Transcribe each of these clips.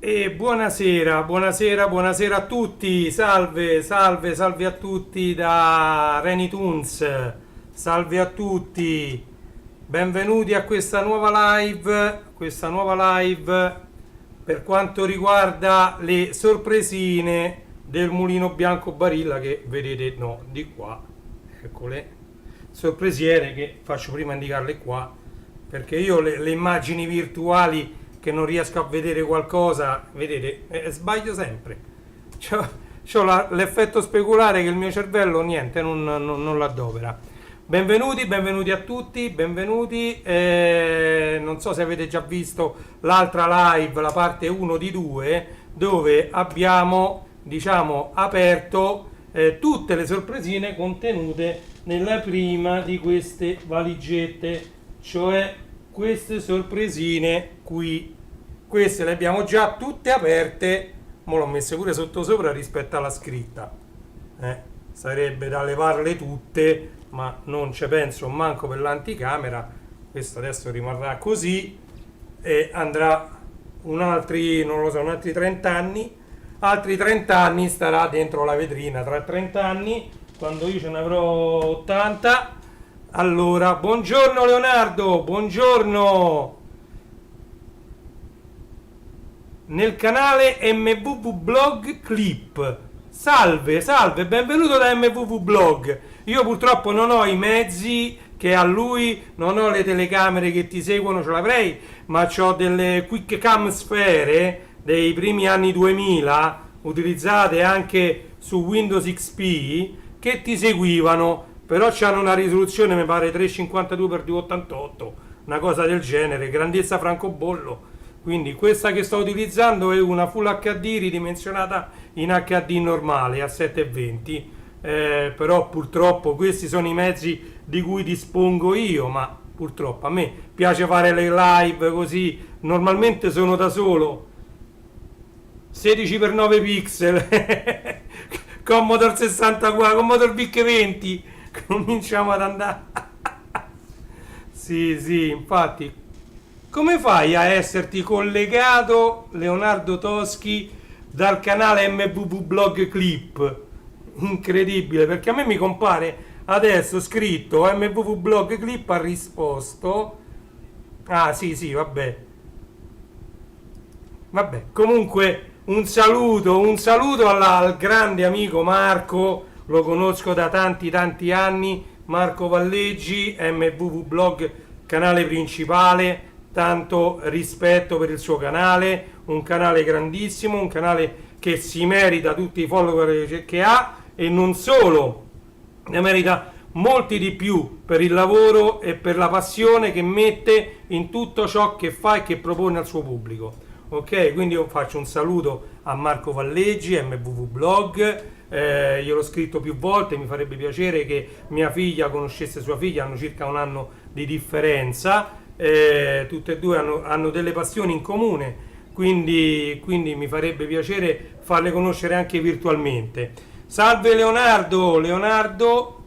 E buonasera, buonasera, buonasera a tutti, salve, salve, salve a tutti da Reni Toons, salve a tutti, benvenuti a questa nuova live per quanto riguarda le sorpresine del Mulino Bianco Barilla che vedete, no, di qua, eccole, sorpresiere che faccio prima indicarle qua, perché io le immagini virtuali che non riesco a vedere qualcosa, vedete, sbaglio sempre. C'ho l'effetto speculare che il mio cervello niente, non l'addovera. Benvenuti, benvenuti a tutti, benvenuti. Non so se avete già visto l'altra live, la parte 1 di 2, dove abbiamo, diciamo, aperto tutte le sorpresine contenute nella prima di queste valigette, cioè queste sorpresine qui. Queste le abbiamo già tutte aperte, mo l'ho messe pure sotto sopra rispetto alla scritta, sarebbe da levarle tutte, ma non ci penso manco per l'anticamera. Questo adesso rimarrà così e andrà un altri, non lo so, un altri 30 anni starà dentro la vetrina. Tra 30 anni, quando io ce ne avrò 80. Allora, buongiorno Leonardo, buongiorno. Nel canale MVV Blog Clip. Salve, salve, benvenuto da MVV Blog. Io purtroppo non ho i mezzi che ha lui, non ho le telecamere che ti seguono, ce l'avrei, ma ho delle quick cam sfere dei primi anni 2000, utilizzate anche su Windows XP, che ti seguivano. Però hanno una risoluzione, mi pare 352x288, una cosa del genere, grandezza francobollo. Quindi questa che sto utilizzando è una Full HD ridimensionata in HD normale a 720, però purtroppo questi sono i mezzi di cui dispongo io, ma purtroppo a me piace fare le live così, normalmente sono da solo, 16x9 pixel, Commodore 64, Commodore VIC 20. Cominciamo ad andare. Sì, infatti. Come fai a esserti collegato, Leonardo Toschi, dal canale MVV Blog Clip? Incredibile, perché a me mi compare adesso scritto MVV Blog Clip ha risposto. Ah, sì, vabbè. Comunque un saluto al grande amico Marco. Lo conosco da tanti anni, Marco Valleggi, MVV Blog, canale principale, tanto rispetto per il suo canale, un canale grandissimo, un canale che si merita tutti i follower che ha e non solo, ne merita molti di più per il lavoro e per la passione che mette in tutto ciò che fa e che propone al suo pubblico. Ok, quindi io faccio un saluto a Marco Valleggi, MVV Blog. Gliel'ho scritto più volte, mi farebbe piacere che mia figlia conoscesse sua figlia, hanno circa un anno di differenza, tutte e due hanno delle passioni in comune, quindi mi farebbe piacere farle conoscere anche virtualmente. Salve Leonardo,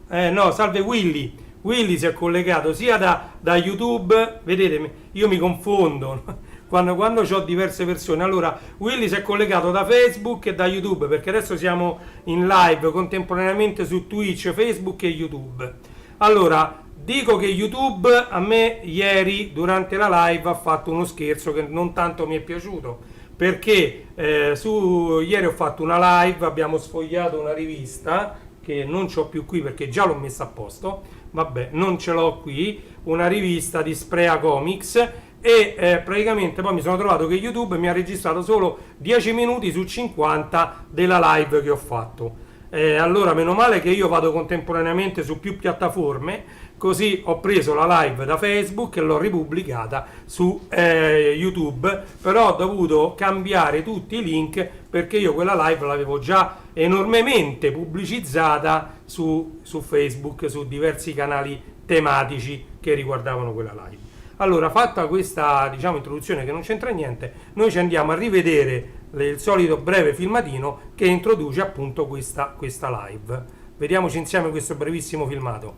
no, salve Willy si è collegato sia da YouTube, vedete, io mi confondo quando ho diverse persone. Allora, Willy si è collegato da Facebook e da YouTube, perché adesso siamo in live contemporaneamente su Twitch, Facebook e YouTube. Allora, dico che YouTube a me ieri durante la live ha fatto uno scherzo che non tanto mi è piaciuto, perché ieri ho fatto una live, abbiamo sfogliato una rivista che non c'ho più qui perché già l'ho messa a posto, vabbè, non ce l'ho qui, una rivista di Sprea Comics, e praticamente poi mi sono trovato che YouTube mi ha registrato solo 10 minuti su 50 della live che ho fatto. Allora meno male che io vado contemporaneamente su più piattaforme, così ho preso la live da Facebook e l'ho ripubblicata su YouTube, però ho dovuto cambiare tutti i link perché io quella live l'avevo già enormemente pubblicizzata su Facebook, su diversi canali tematici che riguardavano quella live. Allora, fatta questa, diciamo, introduzione che non c'entra niente, noi ci andiamo a rivedere il solito breve filmatino che introduce appunto questa live. Vediamoci insieme questo brevissimo filmato.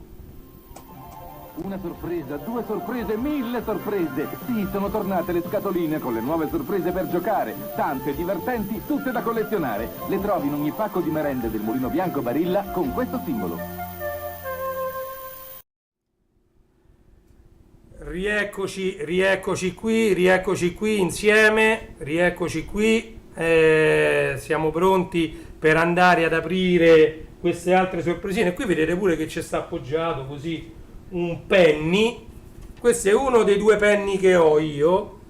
Una sorpresa, due sorprese, 1000 sorprese! Sì, sono tornate le scatoline con le nuove sorprese per giocare. Tante, divertenti, tutte da collezionare. Le trovi in ogni pacco di merende del Mulino Bianco Barilla con questo simbolo. Rieccoci qui insieme, rieccoci qui. Siamo pronti per andare ad aprire queste altre sorpresine. Qui vedete pure che ci sta appoggiato così un penny. Questo è uno dei due penny che ho io,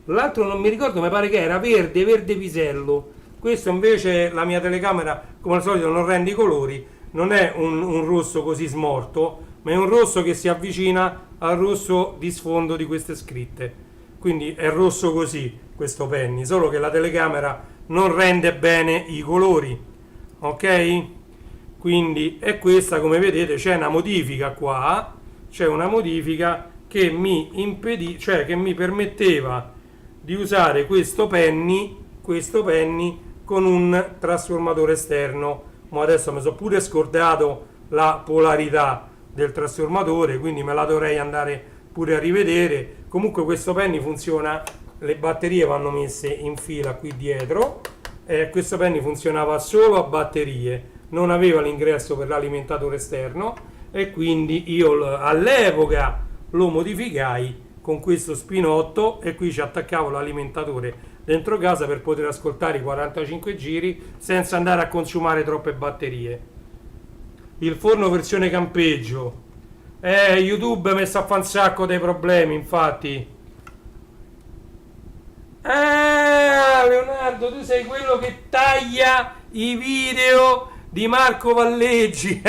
l'altro non mi ricordo, mi pare che era verde pisello. Questo invece la mia telecamera come al solito non rende i colori, non è un rosso così smorto, ma è un rosso che si avvicina al rosso di sfondo di queste scritte, quindi è rosso così questo penny, solo che la telecamera non rende bene i colori, ok? Quindi è questa, come vedete c'è una modifica qua, c'è una modifica che mi impedì, cioè che mi permetteva di usare questo penny con un trasformatore esterno. Ma adesso mi sono pure scordato la polarità del trasformatore, quindi me la dovrei andare pure a rivedere. Comunque questo penny funziona, le batterie vanno messe in fila qui dietro. Questo penny funzionava solo a batterie, non aveva l'ingresso per l'alimentatore esterno, e quindi io all'epoca lo modificai con questo spinotto e qui ci attaccavo l'alimentatore dentro casa per poter ascoltare i 45 giri senza andare a consumare troppe batterie. Il forno versione campeggio, YouTube mi sta a fare un sacco dei problemi, infatti. Leonardo, tu sei quello che taglia i video di Marco Valleggi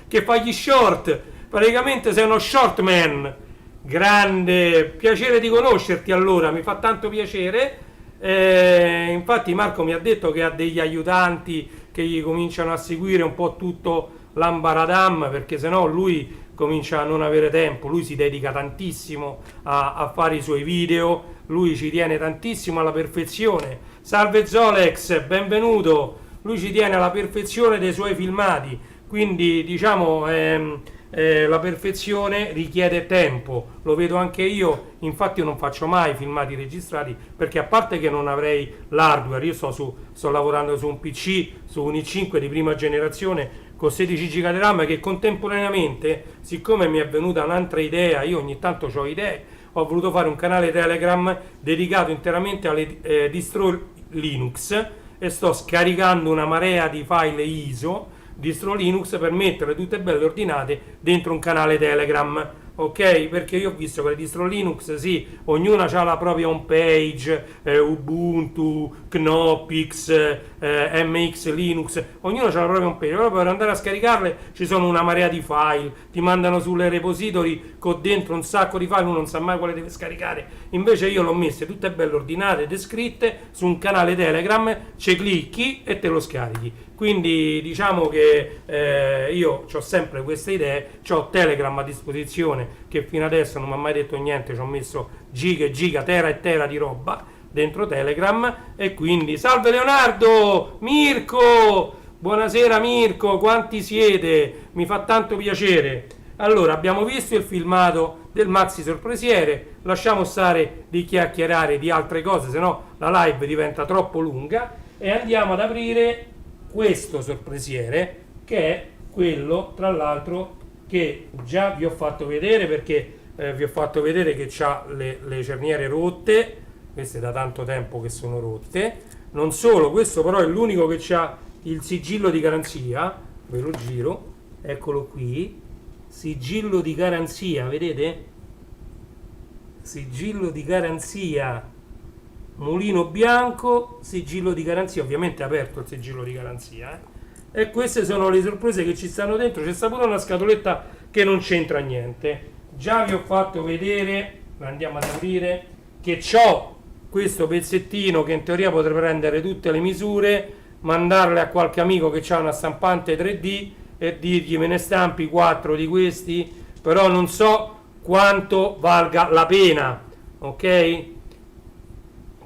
che fa gli short, praticamente sei uno short man. Grande, piacere di conoscerti, allora mi fa tanto piacere. Infatti Marco mi ha detto che ha degli aiutanti che gli cominciano a seguire un po' tutto l'ambaradam, perché sennò lui comincia a non avere tempo. Lui si dedica tantissimo a fare i suoi video, lui ci tiene tantissimo alla perfezione. Salve Zolex, benvenuto. Lui ci tiene alla perfezione dei suoi filmati, quindi diciamo la perfezione richiede tempo, lo vedo anche io. Infatti io non faccio mai filmati registrati, perché a parte che non avrei l'hardware, io sto lavorando su un PC, su un i5 di prima generazione con 16 GB di RAM, che contemporaneamente, siccome mi è venuta un'altra idea, io ogni tanto ho idee, ho voluto fare un canale Telegram dedicato interamente alle distro Linux, e sto scaricando una marea di file ISO distro Linux per mettere tutte belle ordinate dentro un canale Telegram, ok? Perché io ho visto che le distro Linux, sì, ognuna ha la propria home page, Ubuntu, Knoppix, MX Linux, ognuno ha la propria home page, però per andare a scaricarle ci sono una marea di file, ti mandano sulle repository con dentro un sacco di file, uno non sa mai quale deve scaricare. Invece io l'ho messe tutte belle ordinate, descritte su un canale Telegram, ci clicchi e te lo scarichi. Quindi diciamo che io ho sempre queste idee, ho Telegram a disposizione che fino adesso non mi ha mai detto niente, ci ho messo giga e giga, tera e tera di roba dentro Telegram. E quindi salve Leonardo, Mirko, buonasera Mirko, quanti siete? Mi fa tanto piacere. Allora, abbiamo visto il filmato del maxi sorpresiere, lasciamo stare di chiacchierare di altre cose, se no la live diventa troppo lunga, e andiamo ad aprire questo sorpresiere, che è quello tra l'altro che già vi ho fatto vedere, perché vi ho fatto vedere che ha le cerniere rotte, queste da tanto tempo che sono rotte. Non solo, questo però è l'unico che ha il sigillo di garanzia, ve lo giro, eccolo qui, sigillo di garanzia, vedete? Sigillo di garanzia, Mulino Bianco, sigillo di garanzia, ovviamente aperto il sigillo di garanzia, E queste sono le sorprese che ci stanno dentro. C'è stata pure una scatoletta che non c'entra niente. Già vi ho fatto vedere, la andiamo ad aprire, che ho questo pezzettino che in teoria potrei prendere tutte le misure, mandarle a qualche amico che ha una stampante 3D e dirgli me ne stampi 4 di questi, però non so quanto valga la pena, ok?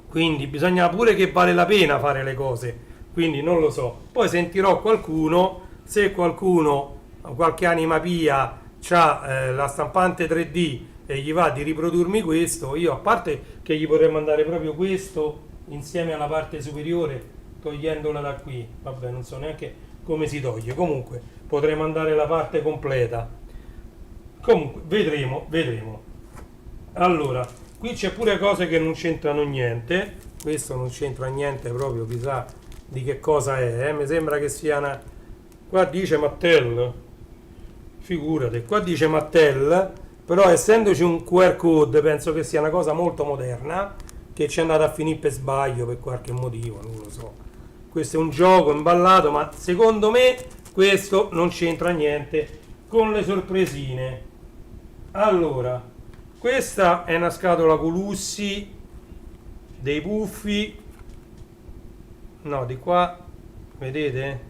Quindi bisogna pure che vale la pena fare le cose, quindi non lo so. Poi sentirò qualcuno, se qualcuno, qualche anima pia c'ha la stampante 3D e gli va di riprodurmi questo, io a parte che gli potrei mandare proprio questo insieme alla parte superiore, togliendola da qui, vabbè non so neanche come si toglie, comunque potrei mandare la parte completa, comunque vedremo. Allora, qui c'è pure cose che non c'entrano niente, questo non c'entra niente proprio, chissà di che cosa è, mi sembra che sia una, qua dice Mattel, figurate, qua dice Mattel, però essendoci un QR code penso che sia una cosa molto moderna, che ci è andata a finire per sbaglio per qualche motivo, non lo so. Questo è un gioco imballato, ma secondo me questo non c'entra niente con le sorpresine. Allora, questa è una scatola Colussi dei puffi, no, di qua, vedete?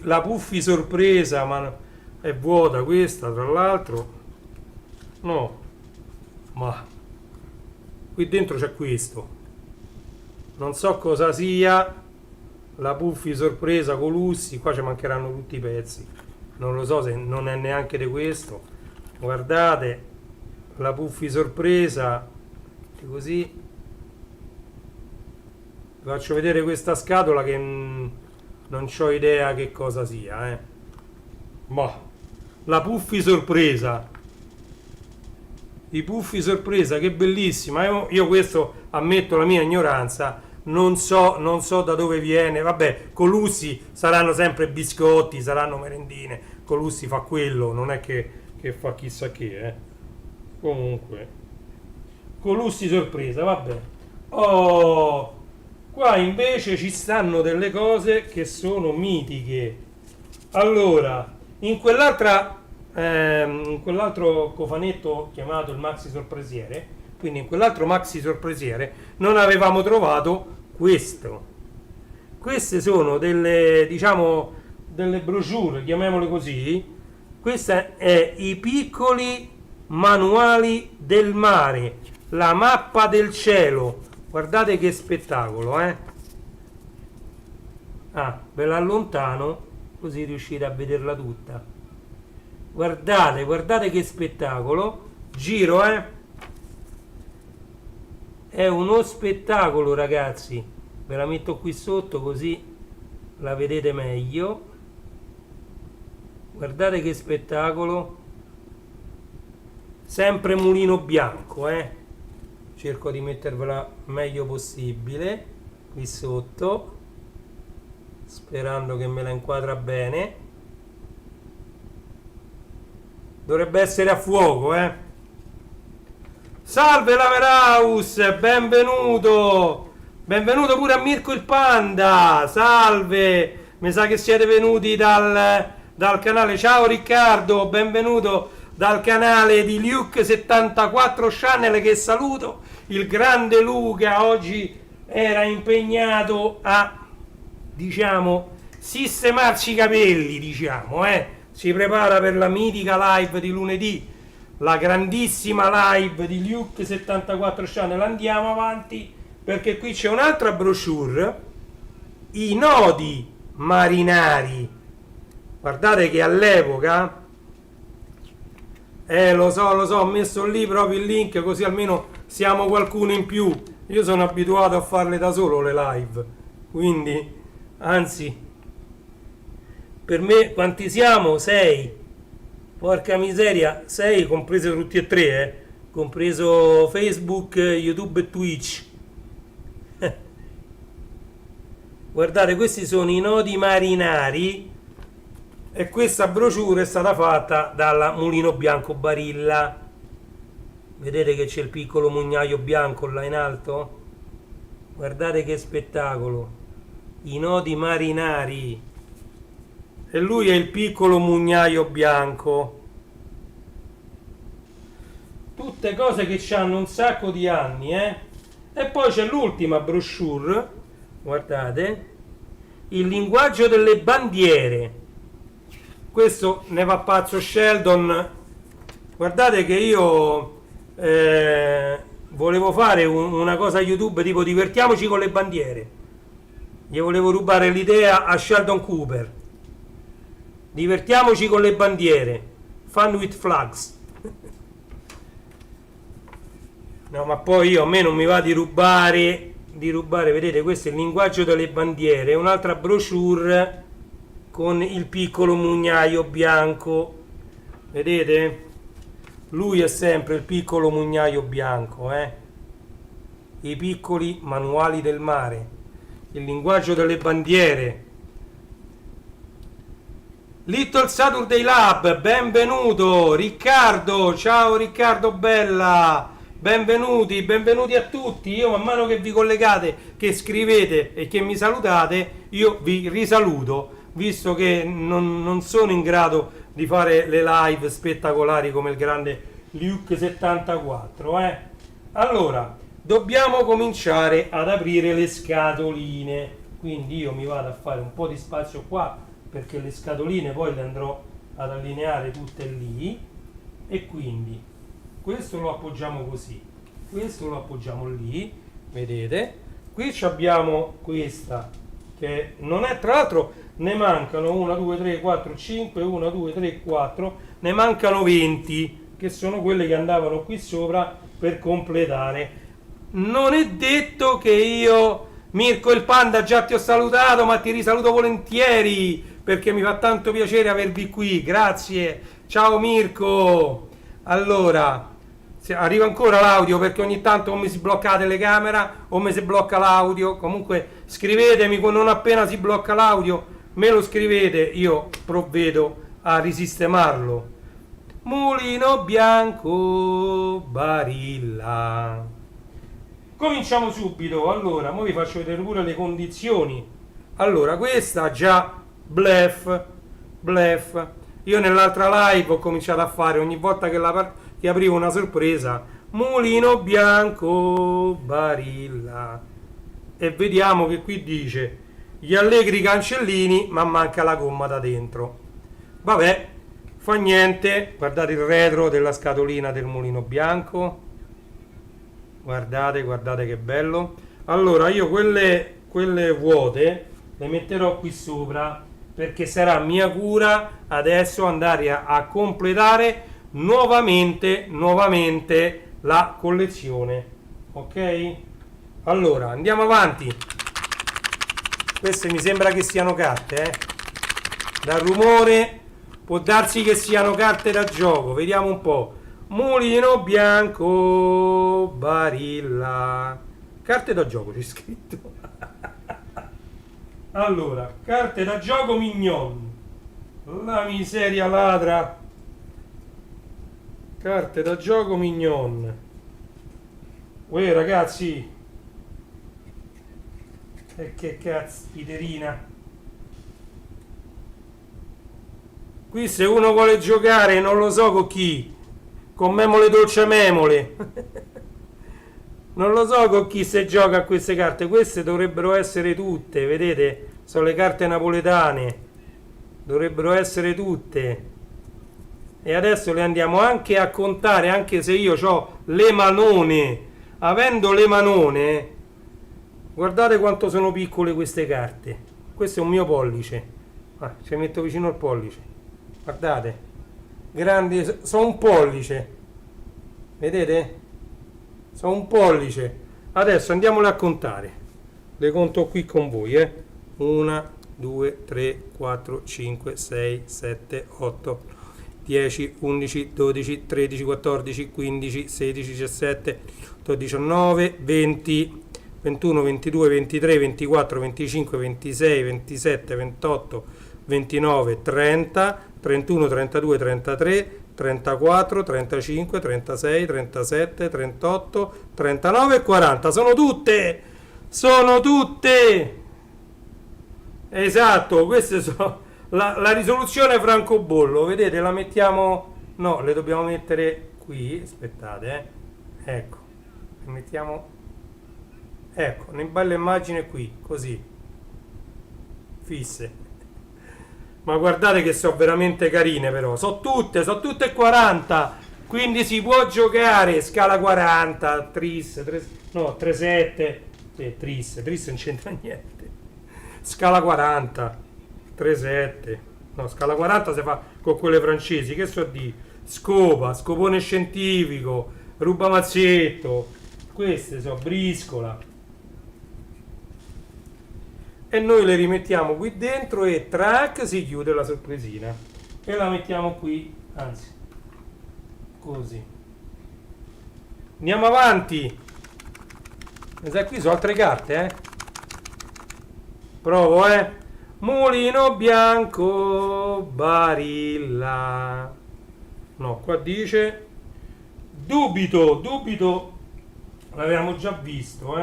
La Puffi sorpresa, ma è vuota questa, tra l'altro. No, ma qui dentro c'è questo. Non so cosa sia. La Puffi sorpresa Colussi, qua ci mancheranno tutti i pezzi. Non lo so se non è neanche di questo. Guardate, la Puffi sorpresa, così. Vi faccio vedere questa scatola che non ho idea che cosa sia, Ma la Puffi sorpresa, i Puffi sorpresa, che bellissima. Io questo ammetto la mia ignoranza, non so da dove viene. Vabbè, Colussi saranno sempre biscotti, saranno merendine, Colussi fa quello, non è che fa chissà che, comunque Colussi sorpresa, vabbè. Oh, qua invece ci stanno delle cose che sono mitiche. Allora, in quell'altro cofanetto chiamato il maxi sorpresiere, quindi in quell'altro maxi sorpresiere non avevamo trovato questo. Queste sono delle, diciamo, delle brochure, chiamiamole così. Questa è i piccoli manuali del mare, la mappa del cielo. Guardate che spettacolo, ve la allontano così riuscite a vederla tutta. Guardate che spettacolo. Giro, è uno spettacolo, ragazzi. Ve la metto qui sotto così la vedete meglio. Guardate che spettacolo. Sempre mulino bianco, cerco di mettervela meglio possibile qui sotto, sperando che me la inquadra bene. Dovrebbe essere a fuoco, Salve Laveraus, benvenuto pure a Mirko il Panda, salve, mi sa che siete venuti dal canale. Ciao Riccardo, benvenuto dal canale di Luke 74 Channel, che saluto. Il grande Luca oggi era impegnato a, diciamo, sistemarci i capelli, diciamo, si prepara per la mitica live di lunedì, la grandissima live di Luke 74 Channel. Andiamo avanti perché qui c'è un'altra brochure, i nodi marinari. Guardate che all'epoca, lo so, ho messo lì proprio il link così almeno siamo qualcuno in più. Io sono abituato a farle da solo le live, quindi, anzi, per me quanti siamo? 6. Porca miseria, 6 compreso tutti e tre, compreso Facebook, YouTube e Twitch. Guardate, questi sono i nodi marinari e questa brochure è stata fatta dalla Mulino Bianco Barilla. Vedete che c'è il piccolo mugnaio bianco là in alto? Guardate che spettacolo, i nodi marinari, e lui è il piccolo mugnaio bianco. Tutte cose che hanno un sacco di anni, E poi c'è l'ultima brochure, guardate, il linguaggio delle bandiere. Questo ne va pazzo Sheldon. Guardate che io volevo fare una cosa a YouTube tipo divertiamoci con le bandiere. Gli volevo rubare l'idea a Sheldon Cooper. Divertiamoci con le bandiere. Fun with flags. No, ma poi a me non mi va di rubare, vedete, questo è il linguaggio delle bandiere, un'altra brochure con il piccolo mugnaio bianco, vedete? Lui è sempre il piccolo mugnaio bianco, i piccoli manuali del mare, il linguaggio delle bandiere. Little Saturday Lab, benvenuto Riccardo, ciao Riccardo Bella, benvenuti a tutti. Io man mano che vi collegate, che scrivete e che mi salutate, io vi risaluto, visto che non sono in grado di fare le live spettacolari come il grande Luke 74, Allora, dobbiamo cominciare ad aprire le scatoline, quindi io mi vado a fare un po' di spazio qua, perché le scatoline poi le andrò ad allineare tutte lì, e quindi questo lo appoggiamo così, questo lo appoggiamo lì, vedete? Qui abbiamo questa che non è, tra l'altro ne mancano 1, 2, 3, 4, 5, 1, 2, 3, 4, ne mancano 20, che sono quelle che andavano qui sopra per completare. Non è detto che io, Mirko il Panda, già ti ho salutato, ma ti risaluto volentieri, perché mi fa tanto piacere avervi qui, grazie, ciao Mirko. Allora, arriva ancora l'audio, perché ogni tanto o mi si blocca la telecamera o mi si blocca l'audio. Comunque scrivetemi, non appena si blocca l'audio me lo scrivete, io provvedo a risistemarlo. Mulino bianco Barilla. Cominciamo subito. Allora, ora vi faccio vedere pure le condizioni. Allora, questa già bluff. Io nell'altra live ho cominciato a fare, ogni volta che aprivo una sorpresa, mulino bianco Barilla, e vediamo che qui dice gli allegri cancellini, ma manca la gomma da dentro. Vabbè, fa niente. Guardate il retro della scatolina del mulino bianco, guardate che bello. Allora, io quelle vuote le metterò qui sopra, perché sarà mia cura adesso andare a completare nuovamente la collezione. Ok? Allora, andiamo avanti. Queste mi sembra che siano carte, dal rumore può darsi che siano carte da gioco. Vediamo un po'. Mulino bianco Barilla, carte da gioco c'è scritto. Allora, carte da gioco Mignon, la miseria ladra. Carte da gioco Mignon. Uè ragazzi, e che cazzo, Iterina. Qui se uno vuole giocare, non lo so con chi, con Memole Dolce Memole. Non lo so con chi si gioca a queste carte. Queste dovrebbero essere tutte, vedete? Sono le carte napoletane, dovrebbero essere tutte. E adesso le andiamo anche a contare, anche se io ho le manone. Avendo le manone, guardate quanto sono piccole queste carte. Questo è un mio pollice. Ci metto vicino al pollice. Guardate, grandi, sono un pollice. Vedete? Sono un pollice. Adesso andiamole a contare. Le conto qui con voi, 1, 2, 3, 4, 5, 6, 7, 8, 10, 11, 12, 13, 14, 15, 16, 17, 18, 19, 20, 21, 22, 23, 24, 25, 26, 27, 28, 29, 30, 31, 32, 33, 34, 35, 36, 37, 38, 39 e 40. Sono tutte! Sono tutte! Esatto, queste sono la risoluzione francobollo. Vedete, la mettiamo... No, le dobbiamo mettere qui. Aspettate, ecco. Le mettiamo... Ecco, una bella immagine qui, così. Fisse. Ma guardate che sono veramente carine, però sono tutte 40, quindi si può giocare scala 40, tris, no, 3-7, tris non c'entra niente, scala 40, 3-7, No, scala 40 si fa con quelle francesi, che so di scopa, scopone scientifico, rubamazzetto, queste sono briscola. E noi le rimettiamo qui dentro e track si chiude la sorpresina. E la mettiamo qui, anzi, così. Andiamo avanti. Mi sa qui sono altre carte, Provo, Mulino bianco, Barilla. No, qua dice dubito l'avevamo già visto,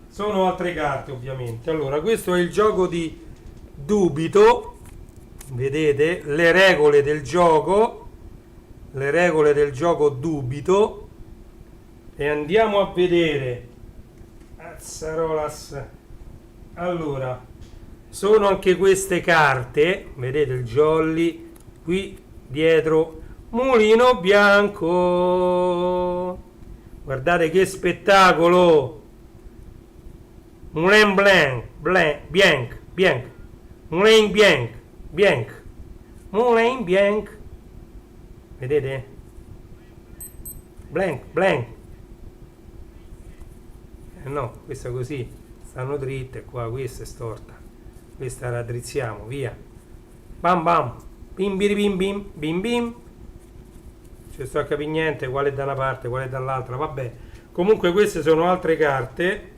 Sono altre carte ovviamente. Allora, questo è il gioco di dubito. Vedete le regole del gioco, dubito, e andiamo a vedere. Azzarolas. Allora, sono anche queste carte, vedete il jolly qui dietro, mulino bianco, guardate che spettacolo, moulin blanc, bianc, moulin bianc, moulin bianc, vedete, blanc, no, questa così, stanno dritte qua, questa è storta, questa la drizziamo, via, bam bam, bim bim bim bim bim, ci sto a capire niente, quale è da una parte, quale è dall'altra, vabbè, comunque queste sono altre carte,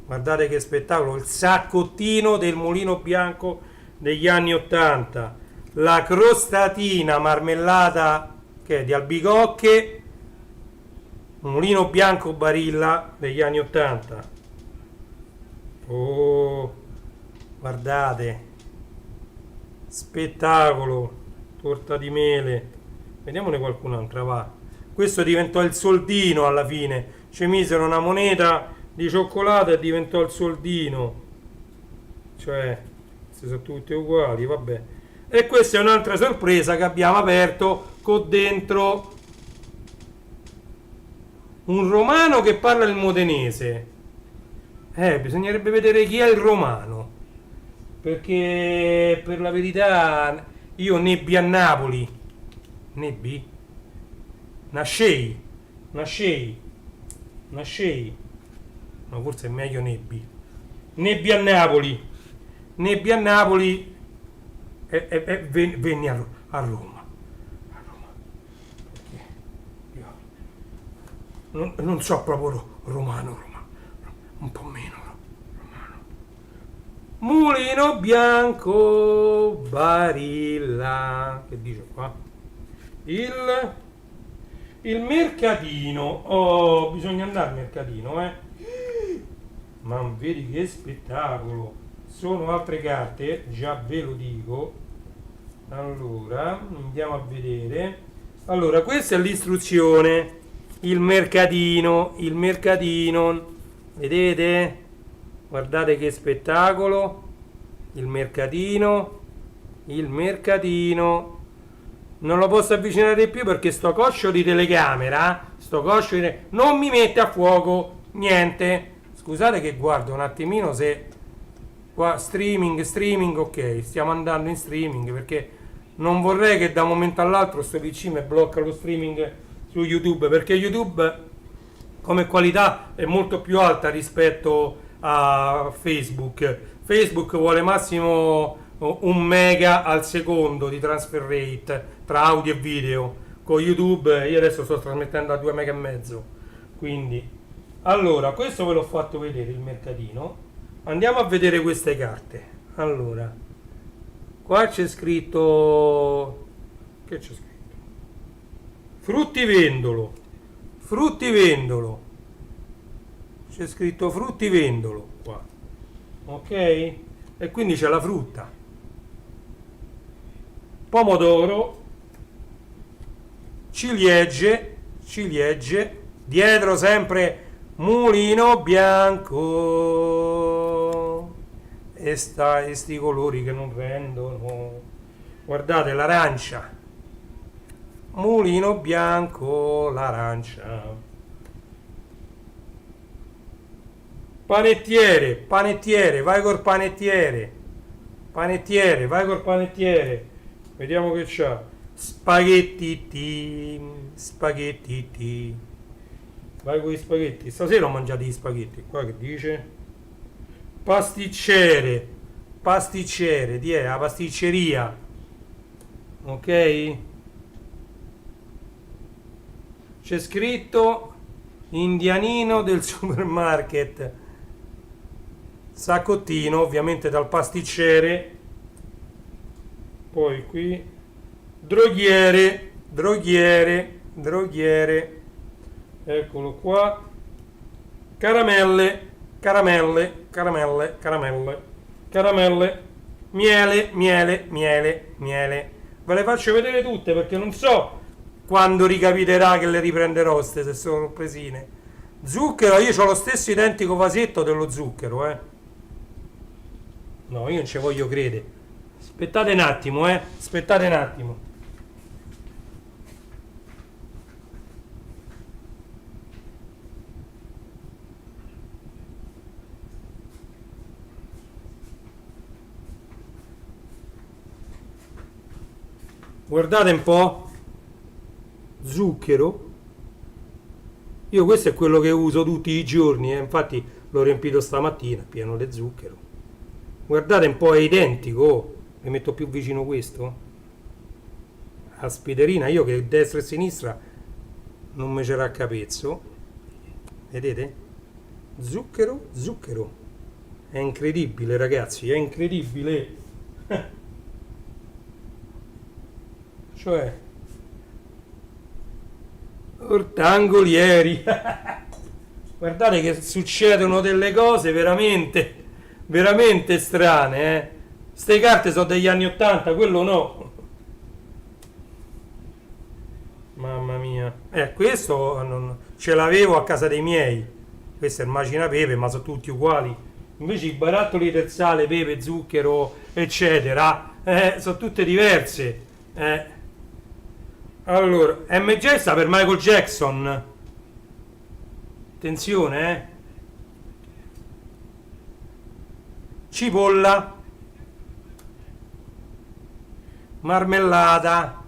guardate che spettacolo, il saccottino del mulino bianco degli anni 80, la crostatina marmellata che è di albicocche, mulino bianco Barilla degli anni 80. Oh, guardate, spettacolo, torta di mele, vediamone qualcun'altra, va. Questo diventò il soldino alla fine, ci misero una moneta di cioccolato e diventò il soldino, cioè queste sono tutte uguali, vabbè. E questa è un'altra sorpresa che abbiamo aperto con dentro un romano che parla il modenese. Bisognerebbe vedere chi è il romano, perché per la verità io nebbi a Napoli, nascei, no, forse è meglio nebbi a Napoli, e venni a Roma. Non so proprio romano, un po' meno romano. Mulino bianco, Barilla, che dice qua? Il mercatino. Oh, bisogna andare al mercatino, Ma vedi che spettacolo. Sono altre carte, già ve lo dico. Allora, andiamo a vedere. Allora, questa è l'istruzione. Il mercatino, vedete? Guardate che spettacolo, il mercatino, non lo posso avvicinare di più perché sto coscio di telecamera, non mi mette a fuoco niente. Scusate che guardo un attimino se qua streaming, ok, stiamo andando in streaming perché non vorrei che da un momento all'altro sto PC mi blocca lo streaming su YouTube, perché YouTube come qualità è molto più alta rispetto a Facebook vuole massimo 1 mega al secondo di transfer rate tra audio e video. Con YouTube io adesso sto trasmettendo a 2 mega e mezzo, quindi allora questo ve l'ho fatto vedere il mercatino. Andiamo a vedere queste carte. Allora qua c'è scritto, che c'è scritto? Fruttivendolo, c'è scritto fruttivendolo qua, ok? E quindi c'è la frutta, pomodoro, ciliegie, dietro sempre mulino bianco, e sti colori che non rendono, guardate l'arancia, mulino bianco, l'arancia, panettiere, vai col panettiere, Panettiere, vai col panettiere. Vediamo che c'ha. Spaghetti, spaghetti. Vai con gli spaghetti. Stasera ho mangiato gli spaghetti. Qua che dice? Pasticcere. Pasticcere, di è la pasticceria. Ok? C'è scritto indianino del supermarket. Saccottino, ovviamente dal pasticcere. Poi qui droghiere, droghiere, droghiere. Eccolo qua. Caramelle, caramelle, caramelle, caramelle, caramelle. Miele, miele, miele, miele. Ve le faccio vedere tutte perché non so quando ricapiterà che le riprenderò queste se sono sorpresine. Zucchero, io ho lo stesso identico vasetto dello zucchero, No, io non ci voglio credere. Aspettate un attimo, aspettate un attimo. Guardate un po'. Zucchero. Io questo è quello che uso tutti i giorni, infatti l'ho riempito stamattina, pieno di zucchero. Guardate un po', è identico. Oh. Mi metto più vicino questo. Aspiderina, io che destra e sinistra non me c'era a capezzo. Vedete? Zucchero, zucchero. È incredibile, ragazzi, è incredibile. Cioè ortangolieri. Guardate che succedono delle cose veramente veramente strane, Ste carte sono degli anni 80, quello no. Mamma mia. Questo ce l'avevo a casa dei miei. Questo è il macinapepe, ma sono tutti uguali. Invece i barattoli del sale, pepe, zucchero, eccetera, sono tutte diverse. Allora, MJ sta per Michael Jackson. Attenzione, Cipolla. Marmellata.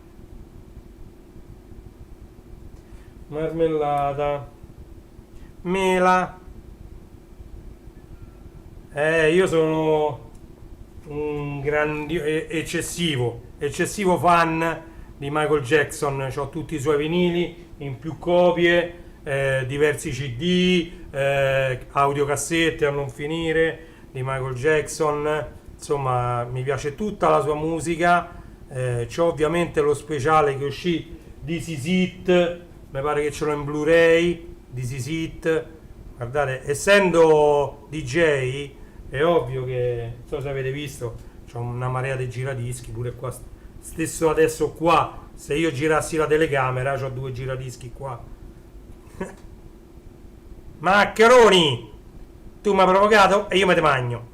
Marmellata. Mela. Io sono un eccessivo fan di Michael Jackson. Ho tutti i suoi vinili in più copie, diversi CD, audiocassette a non finire di Michael Jackson. Insomma, mi piace tutta la sua musica. C'ho ovviamente lo speciale che uscì di This Is It, mi pare che ce l'ho in Blu-ray. This Is It, guardate, essendo DJ è ovvio che, non so se avete visto, c'ho una marea di giradischi pure qua, stesso adesso qua, se io girassi la telecamera c'ho 2 giradischi qua. Maccheroni, tu mi hai provocato e io me te magno.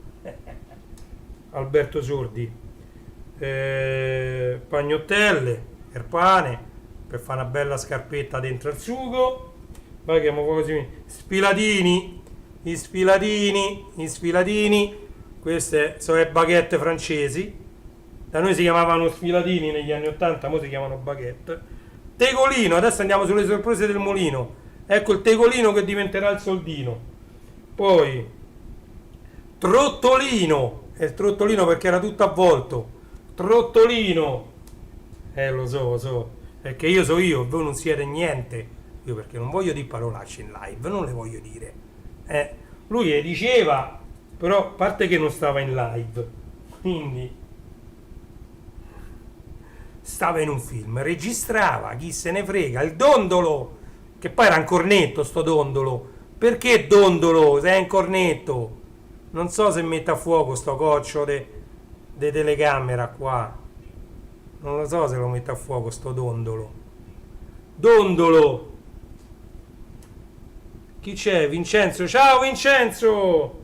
Alberto Sordi. Pagnottelle per pane, per fare una bella scarpetta dentro al sugo. Poi chiamo così sfilatini, gli sfilatini. Queste sono le baguette francesi, da noi si chiamavano sfilatini negli anni 80, ora si chiamano baguette. Tegolino, adesso andiamo sulle sorprese del mulino. Ecco il tegolino che diventerà il soldino. Poi trottolino, è il trottolino perché era tutto avvolto. Trottolino, lo so, è che io so io, voi non siete niente. Io perché non voglio dire parolacce in live, non le voglio dire. Lui le diceva, però a parte che non stava in live, quindi stava in un film, registrava, chi se ne frega, il dondolo, che poi era un cornetto sto dondolo. Perché dondolo? Se è un cornetto. Non so se mette a fuoco sto coccio de telecamera qua, non lo so se lo mette a fuoco sto dondolo. Chi c'è? Vincenzo, ciao Vincenzo.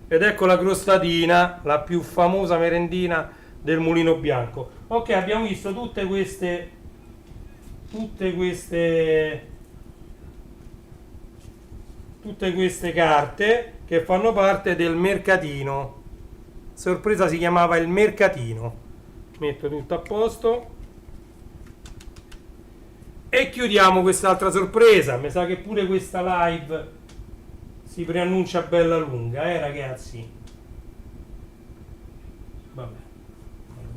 Ed ecco la crostatina, la più famosa merendina del Mulino Bianco. Ok, abbiamo visto tutte queste carte che fanno parte del mercatino sorpresa si chiamava il mercatino. Metto tutto a posto e chiudiamo quest'altra sorpresa. Mi sa che pure questa live si preannuncia bella lunga, ragazzi. Vabbè,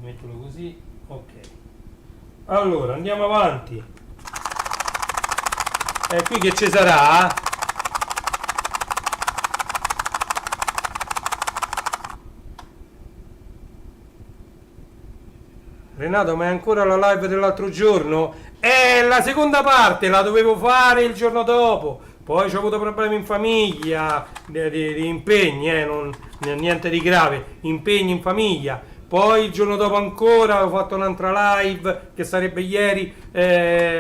metterlo così. Ok, allora andiamo avanti. E qui che ci sarà? Renato, ma è ancora la live dell'altro giorno? La seconda parte la dovevo fare il giorno dopo, poi ho avuto problemi in famiglia, di impegni, niente di grave, impegni in famiglia. Poi il giorno dopo ancora ho fatto un'altra live che sarebbe ieri,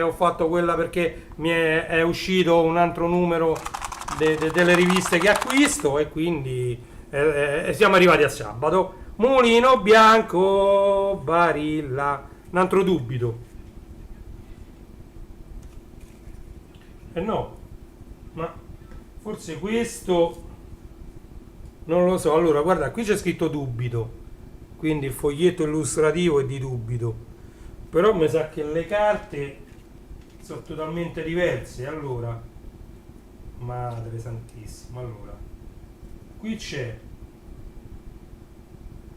ho fatto quella perché è uscito un altro numero delle riviste che acquisto e quindi siamo arrivati a sabato. Mulino Bianco Barilla, un altro dubito. No, ma forse questo non lo so. Allora guarda, qui c'è scritto dubito, quindi il foglietto illustrativo è di dubito, però mi sa che le carte sono totalmente diverse. Allora, madre santissima, allora qui c'è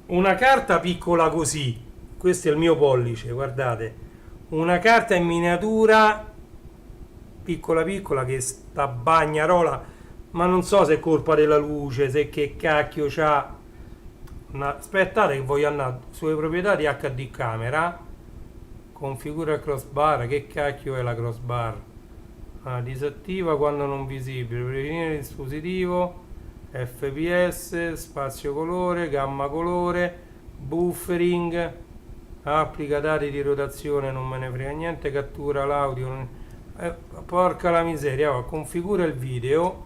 una carta piccola così, questo è il mio pollice, guardate, una carta in miniatura piccola piccola che sta bagnarola, ma non so se è colpa della luce, se che cacchio c'ha. Aspettate che voglio andare sulle proprietà di HD camera, configura il crossbar. Che cacchio è la crossbar? Disattiva quando non visibile, prevenire il dispositivo, fps, spazio colore, gamma colore, buffering, applica dati di rotazione, non me ne frega niente, cattura l'audio, porca la miseria. Configura il video,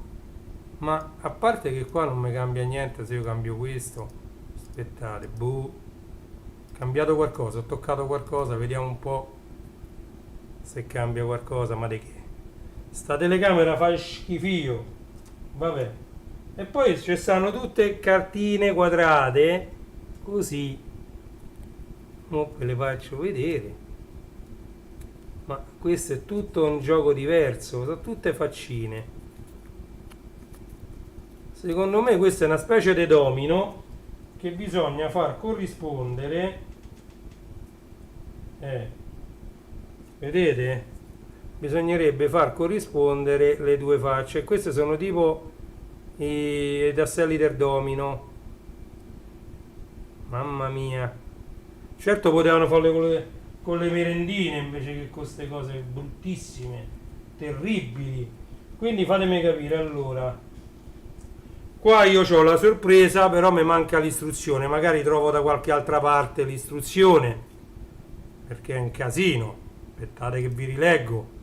ma a parte che qua non mi cambia niente se io cambio questo. Aspettate, cambiato qualcosa, ho toccato qualcosa, vediamo un po' se cambia qualcosa. Ma di che? Sta telecamera fa schifio, vabbè. E poi ci stanno tutte cartine quadrate così, mo ve le faccio vedere, ma questo è tutto un gioco diverso, sono tutte faccine. Secondo me questa è una specie di domino che bisogna far corrispondere, vedete? Bisognerebbe far corrispondere le due facce. Queste sono tipo i tasselli del domino. Mamma mia, certo potevano farle con le merendine invece che con queste cose bruttissime, terribili. Quindi fatemi capire, allora qua io ho la sorpresa, però mi manca l'istruzione, magari trovo da qualche altra parte l'istruzione, perché è un casino. Aspettate che vi rileggo.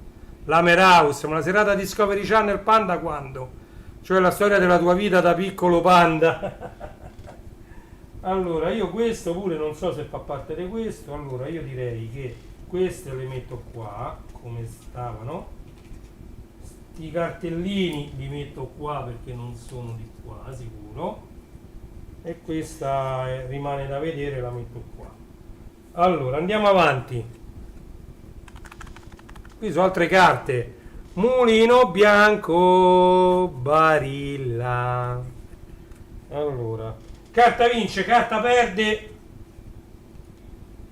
Lamer House, una serata Discovery Channel Panda quando? Cioè la storia della tua vita da piccolo panda. Allora io questo pure non so se fa parte di questo. Allora io direi che queste le metto qua come stavano, sti cartellini li metto qua perché non sono di qua sicuro, e questa rimane da vedere, la metto qua. Allora andiamo avanti. Qui sono altre carte. Mulino Bianco Barilla. Allora, carta vince, carta perde.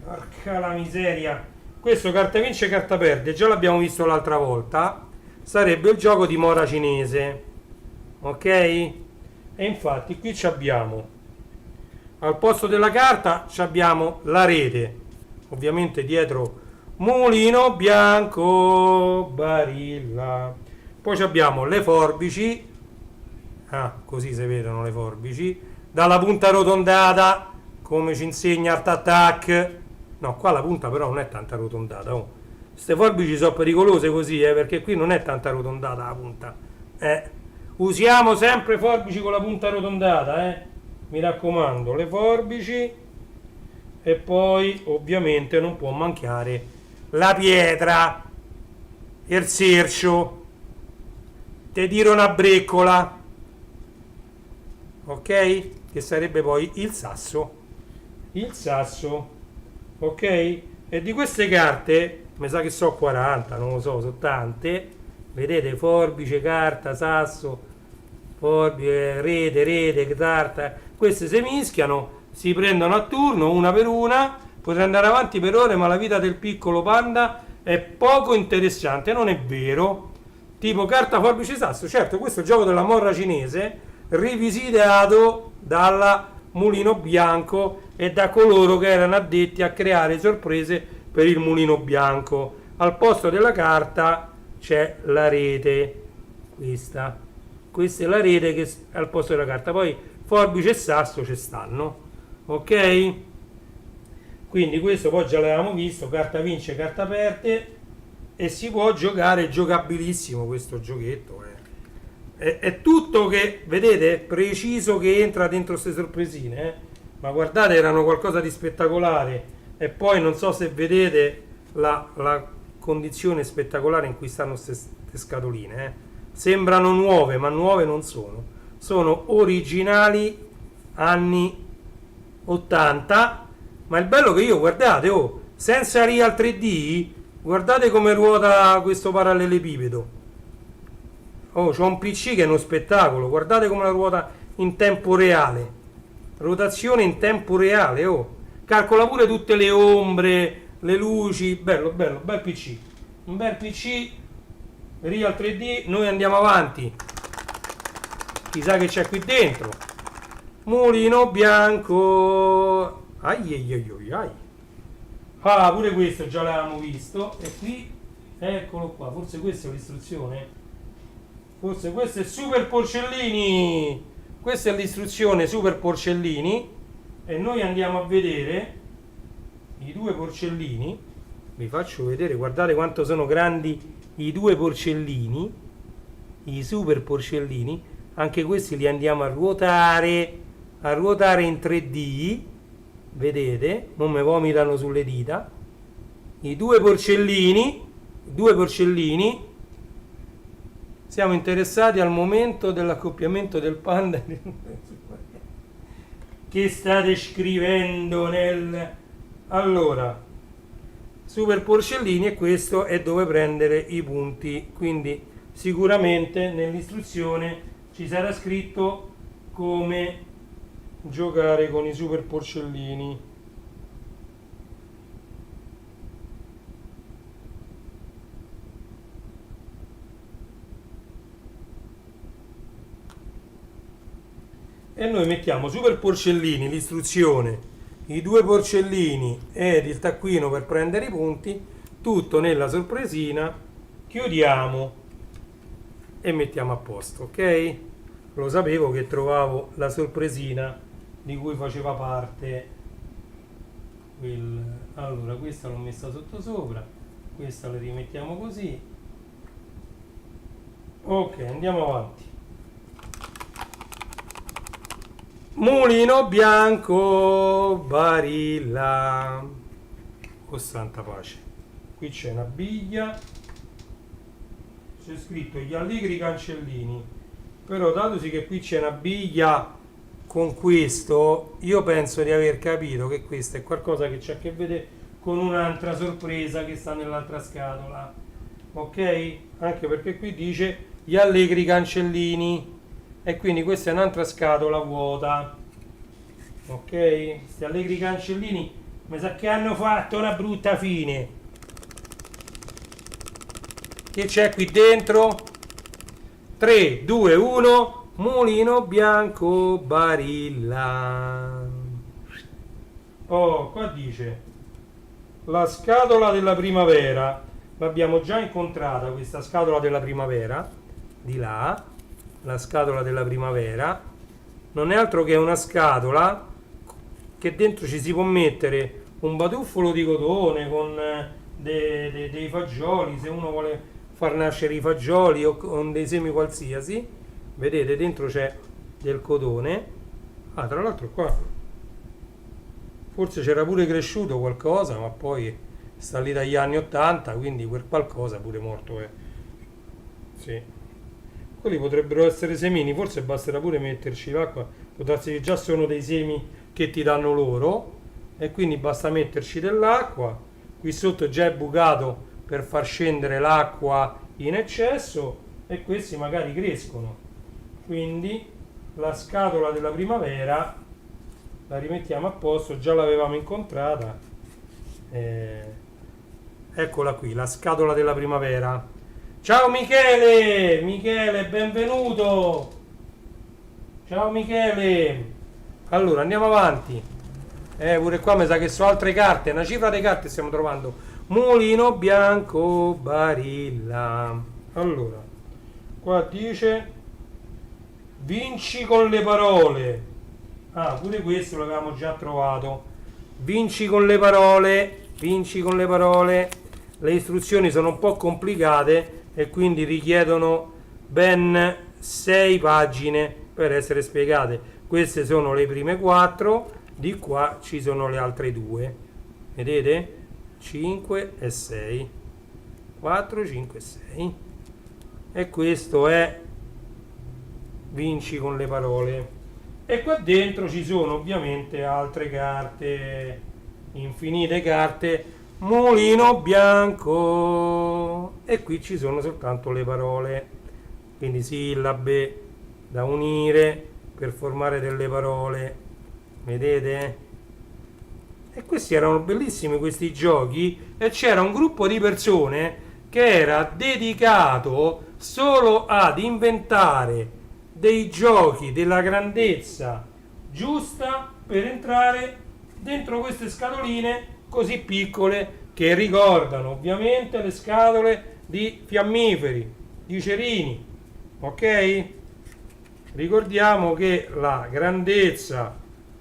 Porca la miseria. Questo carta vince, carta perde, già l'abbiamo visto l'altra volta. Sarebbe il gioco di mora cinese, ok? E infatti qui abbiamo, al posto della carta abbiamo la rete, ovviamente dietro Mulino Bianco Barilla. Poi abbiamo le forbici, così si vedono le forbici, dalla punta arrotondata come ci insegna Art Attack. No, qua la punta però non è tanta arrotondata. Queste forbici sono pericolose così, perché qui non è tanta arrotondata la punta. Usiamo sempre forbici con la punta arrotondata, mi raccomando, le forbici. E poi ovviamente non può mancare la pietra, il sercio. Te tiro una breccola. ok? Che sarebbe poi il sasso. Il sasso, ok? E di queste carte, mi sa che so 40, non lo so, sono tante. Vedete, forbice, carta, sasso, forbice, rete, carta. Queste si mischiano, si prendono a turno, una per una. Potrei andare avanti per ore, ma la vita del piccolo panda è poco interessante, non è vero? Tipo carta, forbice, sasso. Certo, questo è il gioco della morra cinese, rivisitato dalla Mulino Bianco e da coloro che erano addetti a creare sorprese per il Mulino Bianco. Al posto della carta c'è la rete, questa è la rete che è al posto della carta, poi forbice e sasso ci stanno, ok? Quindi questo poi già l'avevamo visto, carta vince, carta perde, e si può giocare, è giocabilissimo questo giochetto, è tutto che, vedete, preciso, che entra dentro queste sorpresine, ma guardate, erano qualcosa di spettacolare. E poi non so se vedete la condizione spettacolare in cui stanno queste scatoline, sembrano nuove, ma nuove non sono originali anni 80. Ma il bello che io, guardate, senza Real 3D, guardate come ruota questo parallelepipedo. C'ho un PC che è uno spettacolo, guardate come la ruota in tempo reale. Rotazione in tempo reale, calcola pure tutte le ombre, le luci, bello, bel PC. Un bel PC, Real 3D, noi andiamo avanti. Chissà che c'è qui dentro. Mulino Bianco. Ai. Ah, pure questo già l'avevamo visto. E qui, eccolo qua, forse questa è l'istruzione. Forse questo è Super Porcellini. Questa è l'istruzione Super Porcellini. E noi andiamo a vedere i due porcellini. Vi faccio vedere, guardate quanto sono grandi i due porcellini, i super porcellini. Anche questi li andiamo a ruotare in 3D. Vedete, non mi vomitano sulle dita. I due porcellini. Siamo interessati al momento dell'accoppiamento del panda. Che state scrivendo allora, super porcellini, e questo è dove prendere i punti, quindi sicuramente nell'istruzione ci sarà scritto come giocare con i super porcellini. E noi mettiamo super porcellini, l'istruzione, i due porcellini ed il taccuino per prendere i punti, tutto nella sorpresina, chiudiamo e mettiamo a posto, ok? Lo sapevo che trovavo la sorpresina di cui faceva parte allora, questa l'ho messa sotto sopra, questa la rimettiamo così, ok, andiamo avanti. Mulino Bianco Barilla, oh santa pace, qui c'è una biglia, c'è scritto gli allegri cancellini, però datosi che qui c'è una biglia con questo, io penso di aver capito che questo è qualcosa che c'ha a che vedere con un'altra sorpresa che sta nell'altra scatola, ok? Anche perché qui dice gli allegri cancellini, e quindi questa è un'altra scatola vuota, ok? Questi allegri cancellini mi sa che hanno fatto una brutta fine. Che c'è qui dentro? 3, 2, 1, Mulino Bianco Barilla. Qua dice la scatola della primavera, l'abbiamo già incontrata questa scatola della primavera, di là. La scatola della primavera non è altro che una scatola che dentro ci si può mettere un batuffolo di cotone con dei fagioli, se uno vuole far nascere i fagioli, o con dei semi qualsiasi. Vedete, dentro c'è del cotone. Tra l'altro qua forse c'era pure cresciuto qualcosa, ma poi sta lì dagli anni 80, quindi quel qualcosa pure morto è. Sì. quelli potrebbero essere semini, forse basterà pure metterci l'acqua, può darsi che già sono dei semi che ti danno loro, e quindi basta metterci dell'acqua. Qui sotto già è bucato per far scendere l'acqua in eccesso e questi magari crescono. Quindi la scatola della primavera la rimettiamo a posto, già l'avevamo incontrata, eccola qui, la scatola della primavera. Ciao Michele, Michele, benvenuto. Ciao Michele. Allora andiamo avanti. Pure qua mi sa che sono altre carte, una cifra di carte stiamo trovando. Mulino bianco Barilla. Allora, qua dice vinci con le parole. Ah, pure questo l'avevamo già trovato. Vinci con le parole, vinci con le parole. Le istruzioni sono un po' complicate e quindi richiedono ben 6 pagine per essere spiegate. Queste sono le prime 4, di qua ci sono le altre 2. Vedete? 5 e 6. 4, 5 e 6. E questo è vinci con le parole. E qua dentro ci sono ovviamente altre carte, infinite carte. Mulino bianco, e qui ci sono soltanto le parole, quindi sillabe da unire per formare delle parole, vedete? E questi erano bellissimi questi giochi, e c'era un gruppo di persone che era dedicato solo ad inventare dei giochi della grandezza giusta per entrare dentro queste scatoline così piccole, che ricordano ovviamente le scatole di fiammiferi, di cerini, ok? Ricordiamo che la grandezza,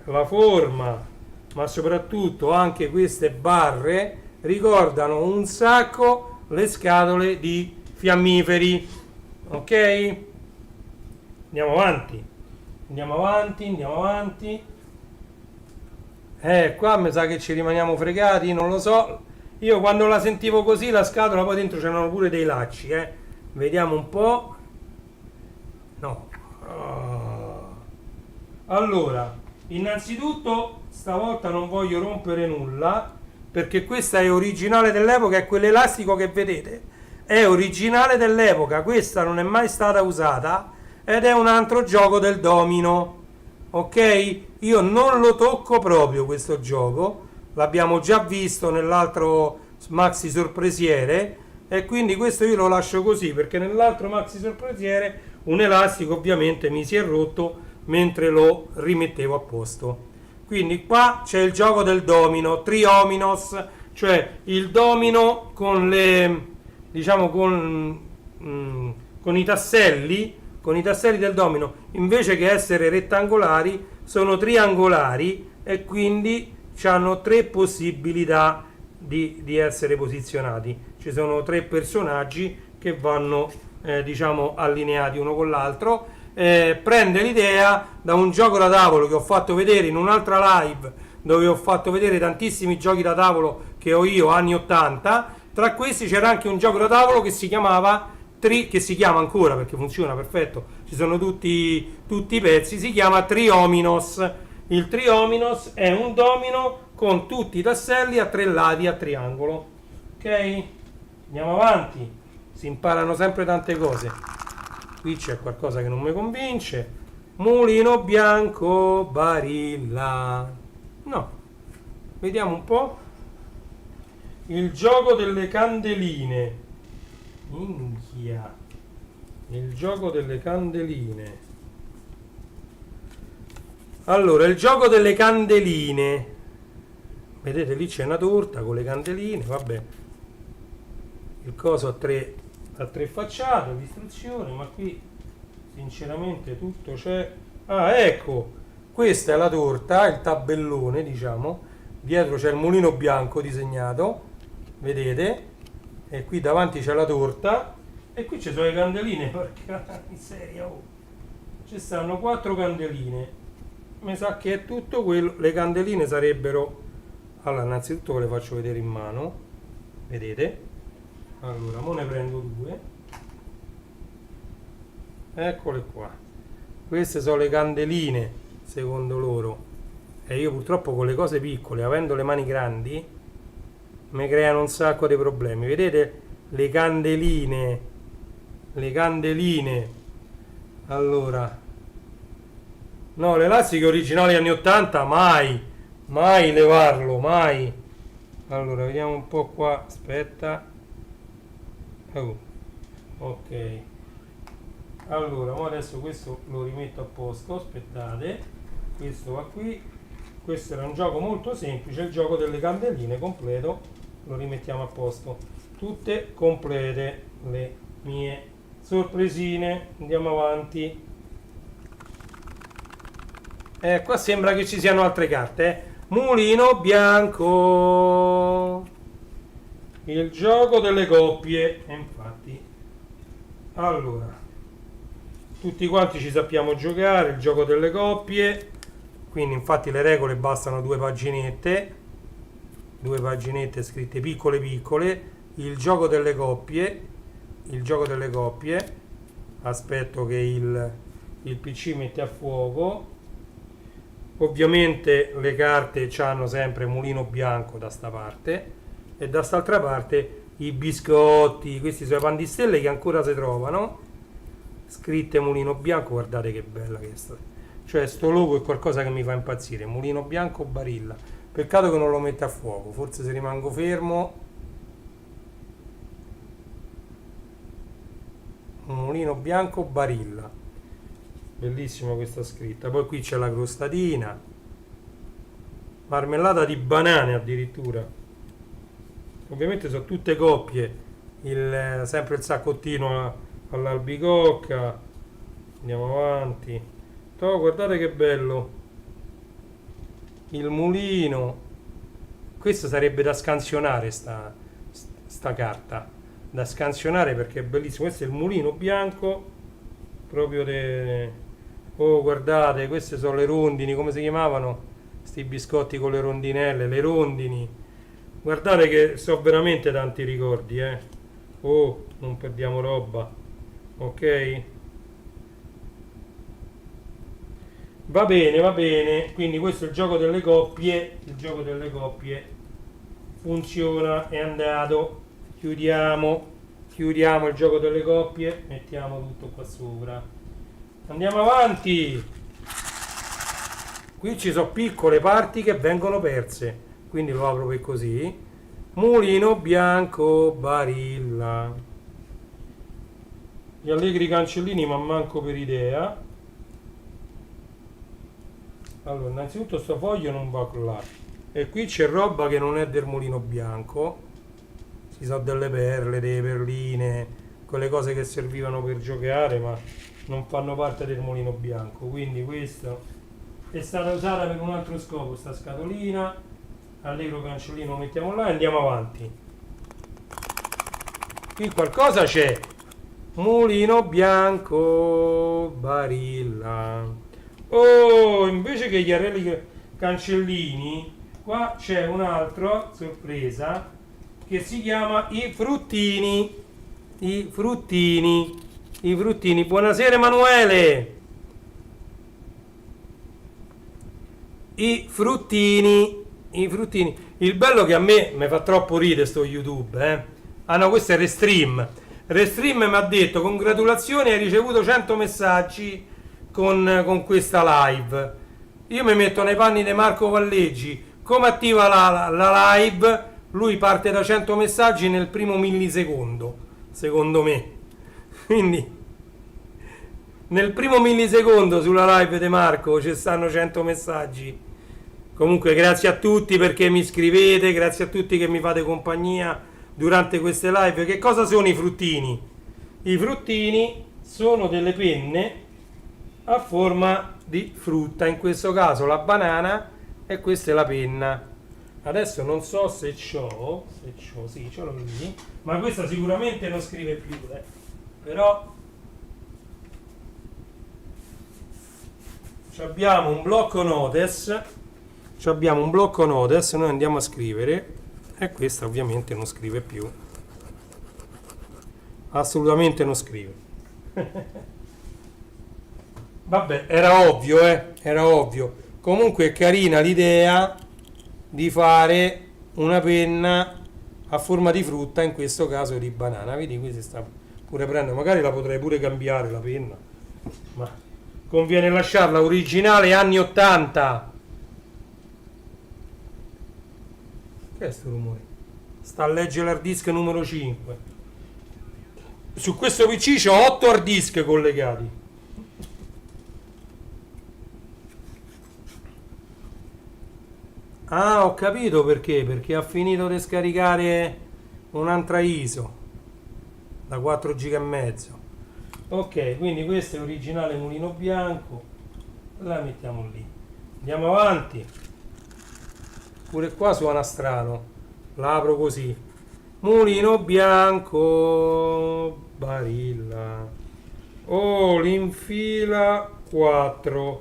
la forma, ma soprattutto anche queste barre ricordano un sacco le scatole di fiammiferi, ok? Andiamo avanti, andiamo avanti, andiamo avanti. Qua mi sa che ci rimaniamo fregati, non lo so. Io quando la sentivo così, la scatola, poi dentro c'erano pure dei lacci, Vediamo un po'. No. Allora, innanzitutto, stavolta non voglio rompere nulla, perché questa è originale dell'epoca, è quell'elastico che vedete. È originale dell'epoca, questa non è mai stata usata, ed è un altro gioco del domino. Ok? Io non lo tocco proprio questo gioco, l'abbiamo già visto nell'altro maxi sorpresiere, e quindi questo io lo lascio così, perché nell'altro maxi sorpresiere un elastico ovviamente mi si è rotto mentre lo rimettevo a posto. Quindi qua c'è il gioco del domino, triominos, cioè il domino con le, diciamo, con i tasselli. Con i tasselli del domino, invece che essere rettangolari, sono triangolari, e quindi hanno 3 possibilità di essere posizionati. Ci sono 3 personaggi che vanno diciamo allineati uno con l'altro. Prende l'idea da un gioco da tavolo che ho fatto vedere in un'altra live, dove ho fatto vedere tantissimi giochi da tavolo che ho io anni 80. Tra questi c'era anche un gioco da tavolo che si chiamava, che si chiama ancora perché funziona perfetto, ci sono tutti i pezzi, si chiama Triominos. Il Triominos è un domino con tutti i tasselli a 3 lati a triangolo. Ok? Andiamo avanti, si imparano sempre tante cose. Qui c'è qualcosa che non mi convince. Mulino bianco Barilla. No, vediamo un po'. Il gioco delle candeline. Minchia, il gioco delle candeline. Allora, il gioco delle candeline, vedete lì c'è una torta con le candeline, vabbè, il coso a tre facciate, l'istruzione, ma qui sinceramente tutto c'è. Ah, ecco, questa è la torta, il tabellone, diciamo, dietro c'è il mulino bianco disegnato, vedete? E qui davanti c'è la torta, e qui ci sono le candeline, porca miseria, oh. Ci stanno 4 candeline, mi sa che è tutto quello. Le candeline sarebbero, allora innanzitutto ve le faccio vedere in mano, vedete? Allora, mo ne prendo 2, Eccole qua. Queste sono le candeline, secondo loro. E io purtroppo con le cose piccole, avendo le mani grandi, mi creano un sacco di problemi. Vedete le candeline? Le candeline. Allora, no, l'elastico originale anni 80, mai, mai levarlo, mai. Allora, vediamo un po' qua, aspetta. Oh, ok. Allora, mo adesso questo lo rimetto a posto, aspettate. Questo va qui. Questo era un gioco molto semplice, il gioco delle candeline completo. Lo rimettiamo a posto. Tutte complete le mie sorpresine. Andiamo avanti. Qua sembra che ci siano altre carte. Mulino bianco. Il gioco delle coppie. E infatti. Allora. Tutti quanti ci sappiamo giocare. Il gioco delle coppie. Quindi infatti le regole bastano due paginette. Due paginette scritte piccole piccole. Il gioco delle coppie. Il gioco delle coppie. Aspetto che il PC mette a fuoco. Ovviamente le carte hanno sempre mulino bianco da sta parte e da st'altra parte i biscotti, questi sono i pan di stelle che ancora si trovano, scritte mulino bianco, guardate che bella questa, cioè sto logo è qualcosa che mi fa impazzire, mulino bianco Barilla, peccato che non lo mette a fuoco, forse se rimango fermo, mulino bianco Barilla. Bellissima questa scritta. Poi qui c'è la crostatina, marmellata di banane addirittura. Ovviamente sono tutte coppie. Sempre il saccottino all'albicocca. Andiamo avanti. Guardate che bello. Il mulino. Questo sarebbe da scansionare sta carta. Da scansionare perché è bellissimo. Questo è il mulino bianco. Proprio oh, guardate, queste sono le rondini, come si chiamavano? Sti biscotti con le rondinelle, le rondini. Guardate che so veramente tanti ricordi, Oh, non perdiamo roba. Ok? Va bene, va bene. Quindi questo è il gioco delle coppie. Il gioco delle coppie funziona, è andato. Chiudiamo il gioco delle coppie, mettiamo tutto qua sopra, andiamo avanti. Qui ci sono piccole parti che vengono perse, quindi lo apro per così. Mulino bianco Barilla, gli allegri cancellini, ma manco per idea. Allora, innanzitutto sto foglio non va là, e qui c'è roba che non è del mulino bianco. Ci sono delle perle, delle perline, quelle cose che servivano per giocare ma non fanno parte del mulino bianco, quindi questo è stata usata per un altro scopo, sta scatolina, allegro cancellino lo mettiamo là e andiamo avanti. Qui qualcosa c'è, mulino bianco Barilla. Oh, invece che gli arrelli cancellini, qua c'è un'altra sorpresa che si chiama i fruttini. I fruttini. Buonasera Emanuele. I fruttini. Il bello che a me mi fa troppo ridere sto YouTube, Ah no, questo è Restream. Restream mi ha detto congratulazioni, hai ricevuto 100 messaggi con questa live. Io mi metto nei panni di Marco Valleggi. Come attiva la live? Lui parte da 100 messaggi nel primo millisecondo, secondo me. Quindi nel primo millisecondo sulla live di Marco ci stanno 100 messaggi. Comunque grazie a tutti perché mi scrivete, grazie a tutti che mi fate compagnia durante queste live. Che cosa sono i fruttini? I fruttini sono delle penne a forma di frutta, in questo caso la banana, e questa è la penna. Adesso non so se c'ho, sì, ce l'ho lì, ma questa sicuramente non scrive più, però abbiamo un blocco notes, noi andiamo a scrivere e questa ovviamente non scrive più, assolutamente non scrive. Vabbè, era ovvio, era ovvio. Comunque è carina l'idea di fare una penna a forma di frutta, in questo caso di banana. Vedi, qui si sta pure prendendo, magari la potrei pure cambiare la penna, ma conviene lasciarla originale anni 80. Che è sto rumore? Sta a leggere l'hard disk numero 5. Su questo PC ho 8 hard disk collegati. Ah, ho capito perché ha finito di scaricare un'altra ISO da 4 giga e mezzo. Ok, quindi questo è originale mulino bianco, la mettiamo lì. Andiamo avanti. Pure qua suona strano. La apro così. Mulino bianco, Barilla. Oh, l'infila 4.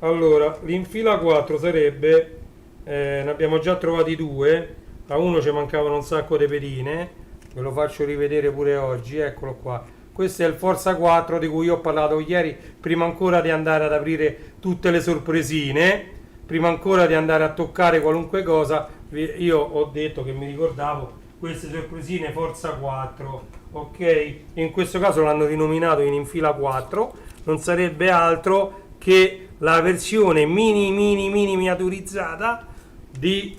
Allora, l'infila 4 sarebbe, ne abbiamo già trovati due, a uno ci mancavano un sacco di pedine, ve lo faccio rivedere pure oggi, eccolo qua. Questo è il Forza 4 di cui ho parlato ieri, prima ancora di andare ad aprire tutte le sorpresine, prima ancora di andare a toccare qualunque cosa, io ho detto che mi ricordavo queste sorpresine Forza 4, ok? In questo caso l'hanno rinominato in infila 4, non sarebbe altro che la versione mini miniaturizzata di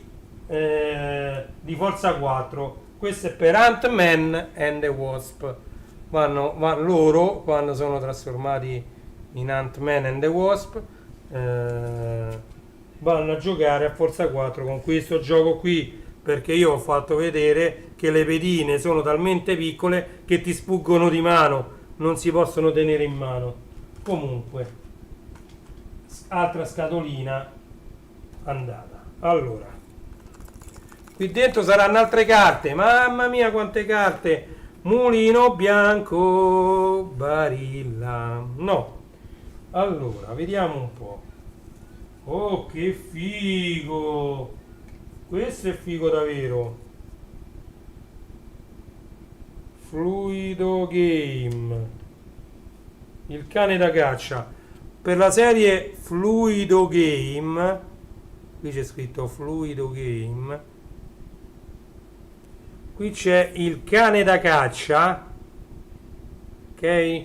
Forza 4. Questo è per Ant-Man and the Wasp. Loro, quando sono trasformati in Ant-Man and the Wasp, vanno a giocare a Forza 4 con questo gioco qui, perché io ho fatto vedere che le pedine sono talmente piccole che ti sfuggono di mano, non si possono tenere in mano. Comunque, altra scatolina andata. Allora, qui dentro saranno altre carte, mamma mia quante carte. Mulino bianco, Barilla, no. Allora, vediamo un po'. Oh, che figo, questo è figo davvero. Fluido Game, il cane da caccia. Per la serie Fluido Game, qui c'è scritto Fluido Game, qui c'è il cane da caccia, ok?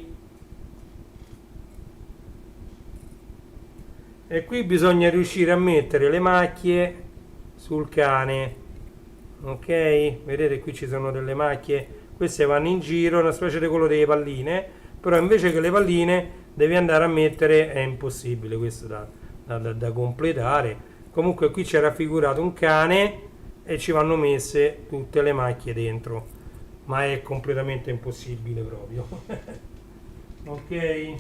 E qui bisogna riuscire a mettere le macchie sul cane, ok? Vedete, qui ci sono delle macchie, queste vanno in giro, una specie di quello delle palline, però invece che le palline devi andare a mettere, è impossibile questo da completare. Comunque qui c'è raffigurato un cane e ci vanno messe tutte le macchie dentro, ma è completamente impossibile proprio. Ok,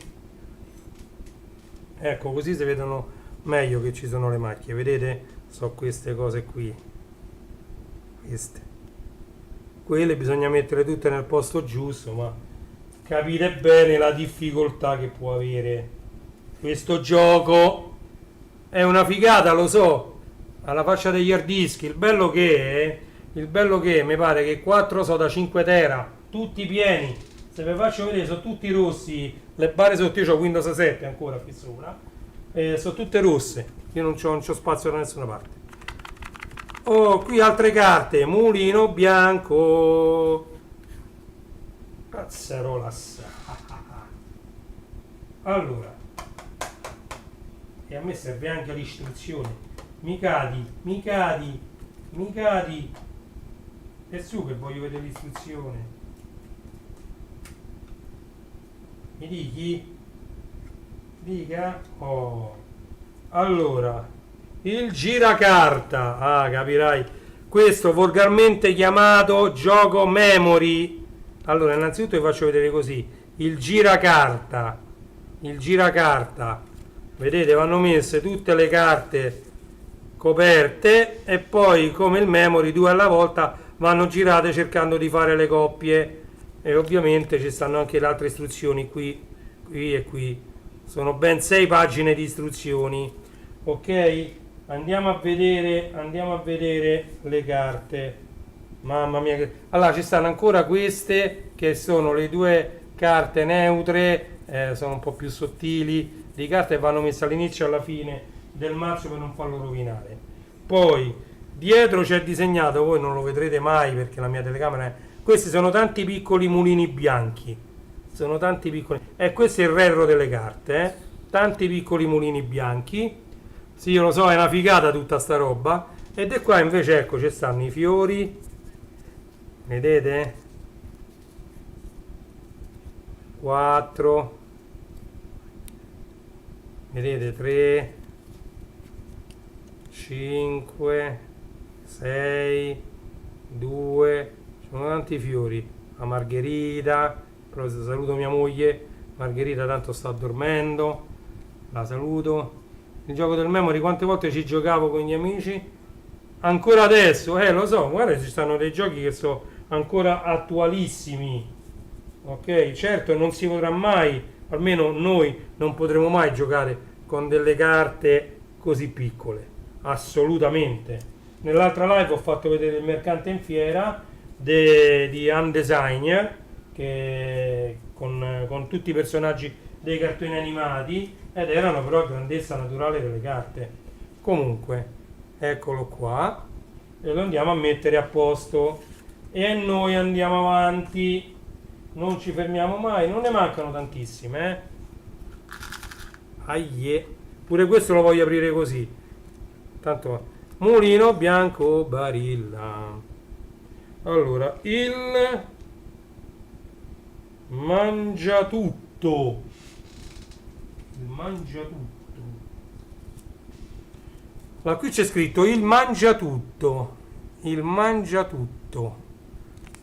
ecco, così si vedono meglio che ci sono le macchie, vedete? So queste cose qui, queste, quelle bisogna mettere tutte nel posto giusto, ma capite bene la difficoltà che può avere questo gioco. È una figata, lo so, alla faccia degli hard disk. Il bello che mi pare che 4 so da 5 tera, tutti pieni. Se vi faccio vedere, sono tutti rossi. Le barre sotto, io ho Windows 7 ancora qui sopra, sono tutte rosse. Io non c'ho spazio da nessuna parte. Oh, qui altre carte. Mulino bianco, cazzarola assai. Allora, e a me serve anche l'istruzione. Mi cadi. E su che voglio vedere l'istruzione. Mi dichi? Dica? Oh. Allora, il giracarta. Ah, capirai. Questo volgarmente chiamato gioco memory. Allora, innanzitutto vi faccio vedere così. Il giracarta. Vedete, vanno messe tutte le carte coperte e poi, come il memory, 2 alla volta vanno girate cercando di fare le coppie, e ovviamente ci stanno anche le altre istruzioni qui e qui. Sono ben 6 pagine di istruzioni. Ok, andiamo a vedere le carte. Mamma mia, allora ci stanno ancora queste che sono le 2 carte neutre, sono un po' più sottili, di carta e vanno messe all'inizio e alla fine del mazzo per non farlo rovinare. Poi dietro c'è disegnato, voi non lo vedrete mai perché la mia telecamera è... Questi sono tanti piccoli mulini bianchi, sono tanti piccoli, e questo è il retro delle carte, tanti piccoli mulini bianchi. Sì, io lo so, è una figata tutta sta roba. Ed è qua invece, ecco, ci stanno i fiori, vedete? 4, vedete, 3, 5, 6, 2, ci sono tanti fiori. La margherita, però saluto mia moglie, Margherita tanto sta dormendo, la saluto. Il gioco del memory, quante volte ci giocavo con gli amici? Ancora adesso, lo so, guarda, ci stanno dei giochi che sono ancora attualissimi. Ok, certo non si potrà mai, almeno noi non potremo mai giocare con delle carte così piccole, assolutamente. Nell'altra live ho fatto vedere il mercante in fiera di Undesigner, che con tutti i personaggi dei cartoni animati, ed erano però a grandezza naturale delle carte. Comunque, eccolo qua, e lo andiamo a mettere a posto e noi andiamo avanti, non ci fermiamo mai, non ne mancano tantissime, Ahie. Pure questo lo voglio aprire così, tanto mulino bianco Barilla. Allora, il mangiatutto, il mangiatutto. Allora, qui c'è scritto il mangiatutto, il mangiatutto.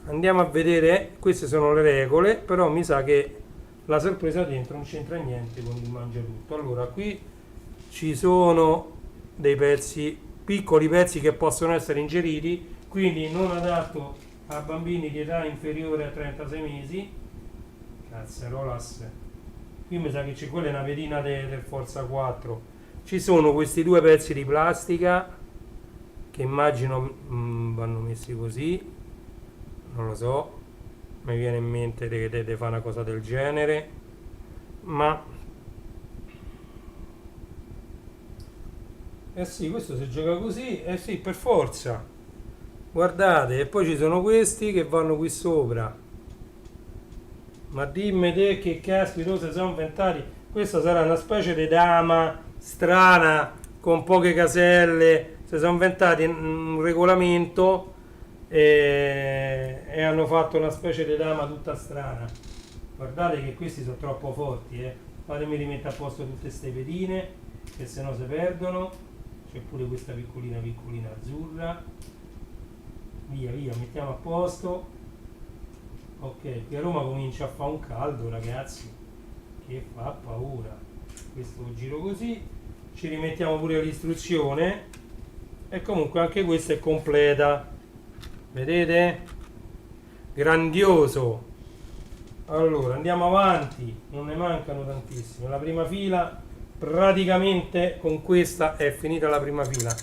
Andiamo a vedere, queste sono le regole, però mi sa che la sorpresa dentro non c'entra niente con il mangiatutto. Allora, qui ci sono dei pezzi, piccoli pezzi che possono essere ingeriti, quindi non adatto a bambini di età inferiore a 36 mesi. Cazzarolas. Qui mi sa che c'è, quella è una pedina del Forza 4. Ci sono questi due pezzi di plastica che immagino vanno messi così, non lo so, mi viene in mente di fare una cosa del genere, ma sì, questo si gioca così, sì, per forza, guardate. E poi ci sono questi che vanno qui sopra, ma dimmi te che caspita si sono inventati. Questa sarà una specie di dama strana con poche caselle, si sono inventati un regolamento e hanno fatto una specie di dama tutta strana. Guardate che questi sono troppo forti, fatemi rimettere a posto tutte queste pedine che se no si perdono. C'è pure questa piccolina azzurra, via, mettiamo a posto. Ok, qui a Roma comincia a fare un caldo, ragazzi, che fa paura. Questo lo giro così, ci rimettiamo pure l'istruzione e comunque anche questa è completa, vedete? Grandioso. Allora andiamo avanti, non ne mancano tantissime. La prima fila, praticamente con questa è finita la prima fila.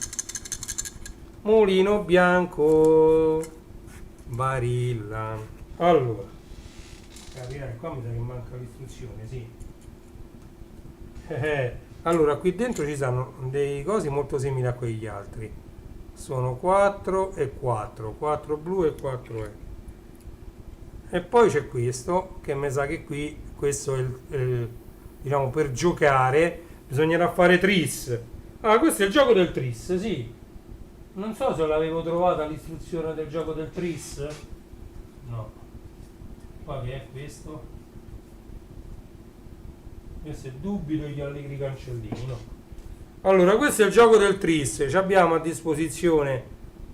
Mulino bianco Barilla. Allora, capirai, qua mi sa che manca l'istruzione, sì. Allora, qui dentro ci sono dei cosi molto simili a quegli altri. Sono 4 e 4, 4 blu e 4 E poi c'è questo, che mi sa che qui, questo è diciamo, per giocare, bisognerà fare tris. Ah, questo è il gioco del tris, sì. Non so se l'avevo trovata l'istruzione del gioco del tris. No. Qua che è questo? Questo è dubito gli allegri cancellini, no? Allora, questo è il gioco del tris. Ci abbiamo a disposizione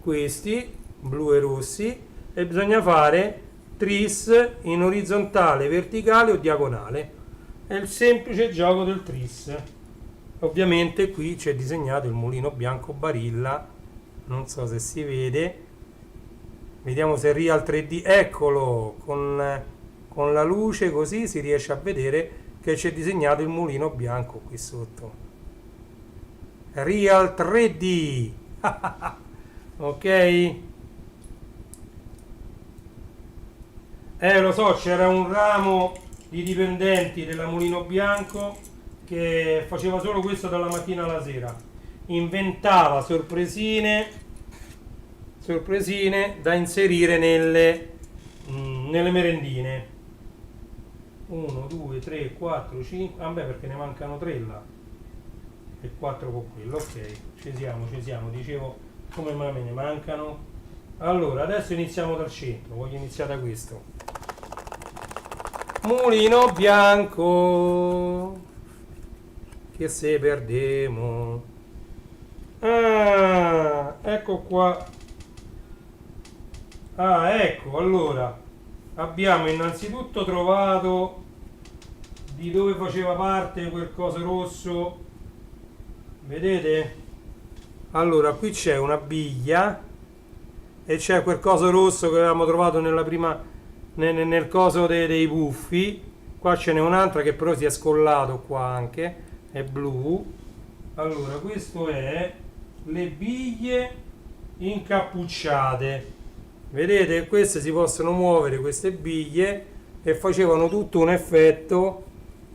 questi, blu e rossi, e bisogna fare tris in orizzontale, verticale o diagonale. È il semplice gioco del tris. Ovviamente qui c'è disegnato il mulino bianco Barilla, non so se si vede, vediamo se Real 3D, eccolo, con la luce così si riesce a vedere che c'è disegnato il mulino bianco qui sotto. Real 3D. Ok, lo so, c'era un ramo di dipendenti della Mulino Bianco che faceva solo questo dalla mattina alla sera, inventava sorpresine da inserire nelle merendine. 1, 2, 3, 4, 5, vabbè, perché ne mancano 3 là e 4 con quello. Ok, ci siamo, dicevo come mai me ne mancano. Allora adesso iniziamo dal centro, voglio iniziare da questo. Mulino bianco che se perdemo. Ah, ecco qua. Ah, ecco, allora abbiamo innanzitutto trovato di dove faceva parte quel coso rosso, vedete? Allora qui c'è una biglia e c'è quel coso rosso che avevamo trovato nella prima nel coso dei puffi. Qua ce n'è un'altra che però si è scollato qua anche, è blu. Allora questo è le biglie incappucciate, vedete? Queste si possono muovere, queste biglie, e facevano tutto un effetto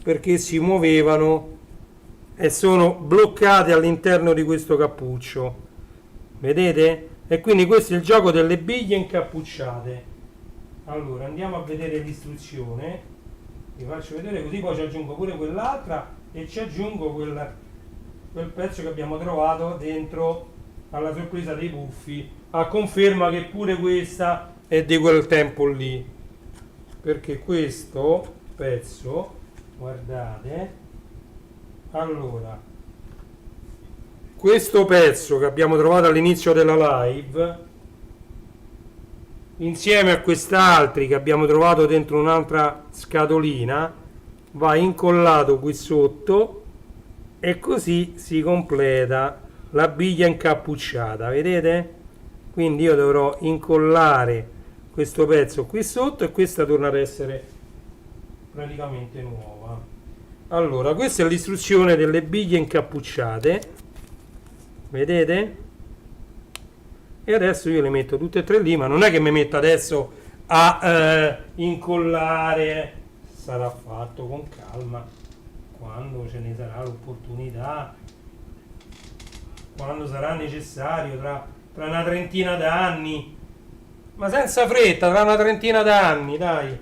perché si muovevano e sono bloccate all'interno di questo cappuccio, vedete? E quindi questo è il gioco delle biglie incappucciate. Allora andiamo a vedere l'istruzione, vi faccio vedere, così poi ci aggiungo pure quell'altra e ci aggiungo quel pezzo che abbiamo trovato dentro alla sorpresa dei puffi, a conferma che pure questa è di quel tempo lì, perché questo pezzo, guardate, allora questo pezzo che abbiamo trovato all'inizio della live insieme a quest'altri che abbiamo trovato dentro un'altra scatolina va incollato qui sotto e così si completa la biglia incappucciata, vedete? Quindi io dovrò incollare questo pezzo qui sotto e questa torna ad essere praticamente nuova. Allora questa è l'istruzione delle biglie incappucciate, vedete? E adesso io le metto tutte e tre lì, ma non è che mi metto adesso a incollare, sarà fatto con calma quando ce ne sarà l'opportunità, quando sarà necessario, tra una trentina d'anni, ma senza fretta, tra una trentina d'anni, dai.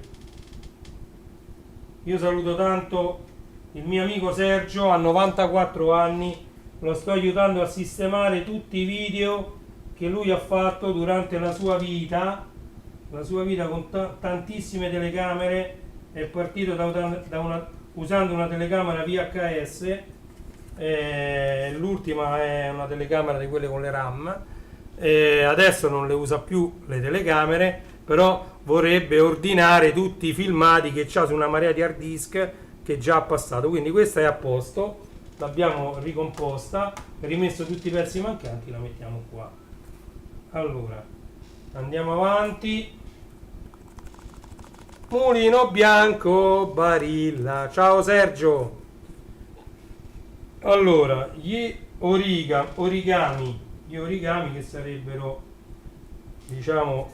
Io saluto tanto il mio amico Sergio, ha 94 anni, lo sto aiutando a sistemare tutti i video che lui ha fatto durante la sua vita con tantissime telecamere. È partito usando una telecamera VHS, l'ultima è una telecamera di quelle con le RAM, adesso non le usa più le telecamere, però vorrebbe ordinare tutti i filmati che ha su una marea di hard disk che già ha passato, quindi questa è a posto, l'abbiamo ricomposta, rimesso tutti i pezzi mancanti, la mettiamo qua. Allora andiamo avanti. Mulino bianco Barilla, ciao Sergio. Allora gli origami che sarebbero, diciamo,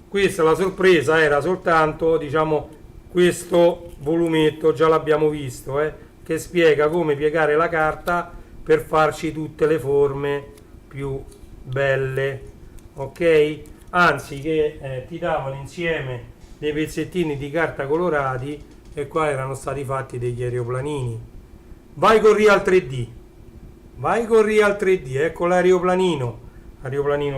questa la sorpresa era soltanto, diciamo, questo volumetto, già l'abbiamo visto, che spiega come piegare la carta per farci tutte le forme più belle, ok? Anzi che ti davano insieme dei pezzettini di carta colorati e qua erano stati fatti degli aeroplanini. Vai con Real 3D, ecco l'aeroplanino,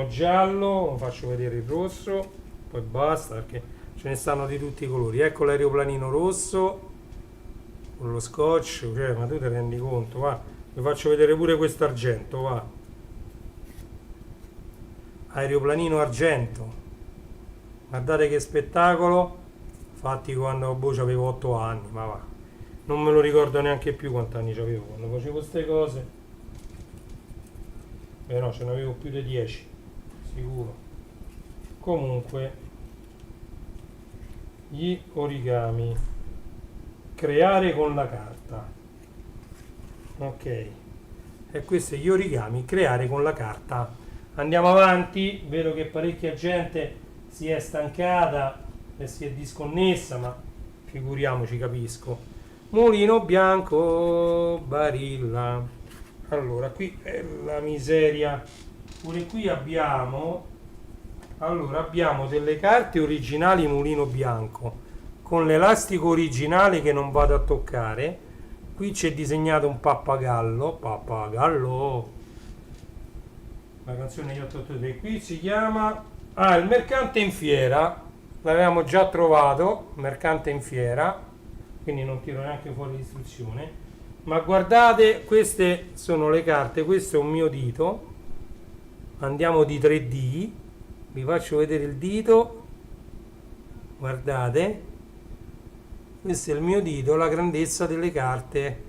giallo, faccio vedere il rosso, poi basta perché ce ne stanno di tutti i colori. Ecco l'aeroplanino rosso con lo scotch, cioè, ma tu ti rendi conto? Va, vi faccio vedere pure questo argento, va. Aeroplanino argento, guardate che spettacolo, fatti quando avevo 8 anni, ma va, non me lo ricordo neanche più quanti anni avevo quando facevo queste cose, no, ce ne avevo più di 10 sicuro. Comunque gli origami, creare con la carta, ok, e questi gli origami, creare con la carta. Andiamo avanti, vedo che parecchia gente si è stancata e si è disconnessa, ma figuriamoci, capisco. Mulino Bianco Barilla. Allora, qui è la miseria. Pure qui abbiamo, allora, abbiamo delle carte originali Mulino Bianco con l'elastico originale che non vado a toccare. Qui c'è disegnato un pappagallo, la canzone 883. Qui si chiama il mercante in fiera, l'avevamo già trovato, mercante in fiera, quindi non tiro neanche fuori l'istruzione. Ma guardate, queste sono le carte, questo è un mio dito, andiamo di 3D, vi faccio vedere il dito, guardate, questo è il mio dito, la grandezza delle carte,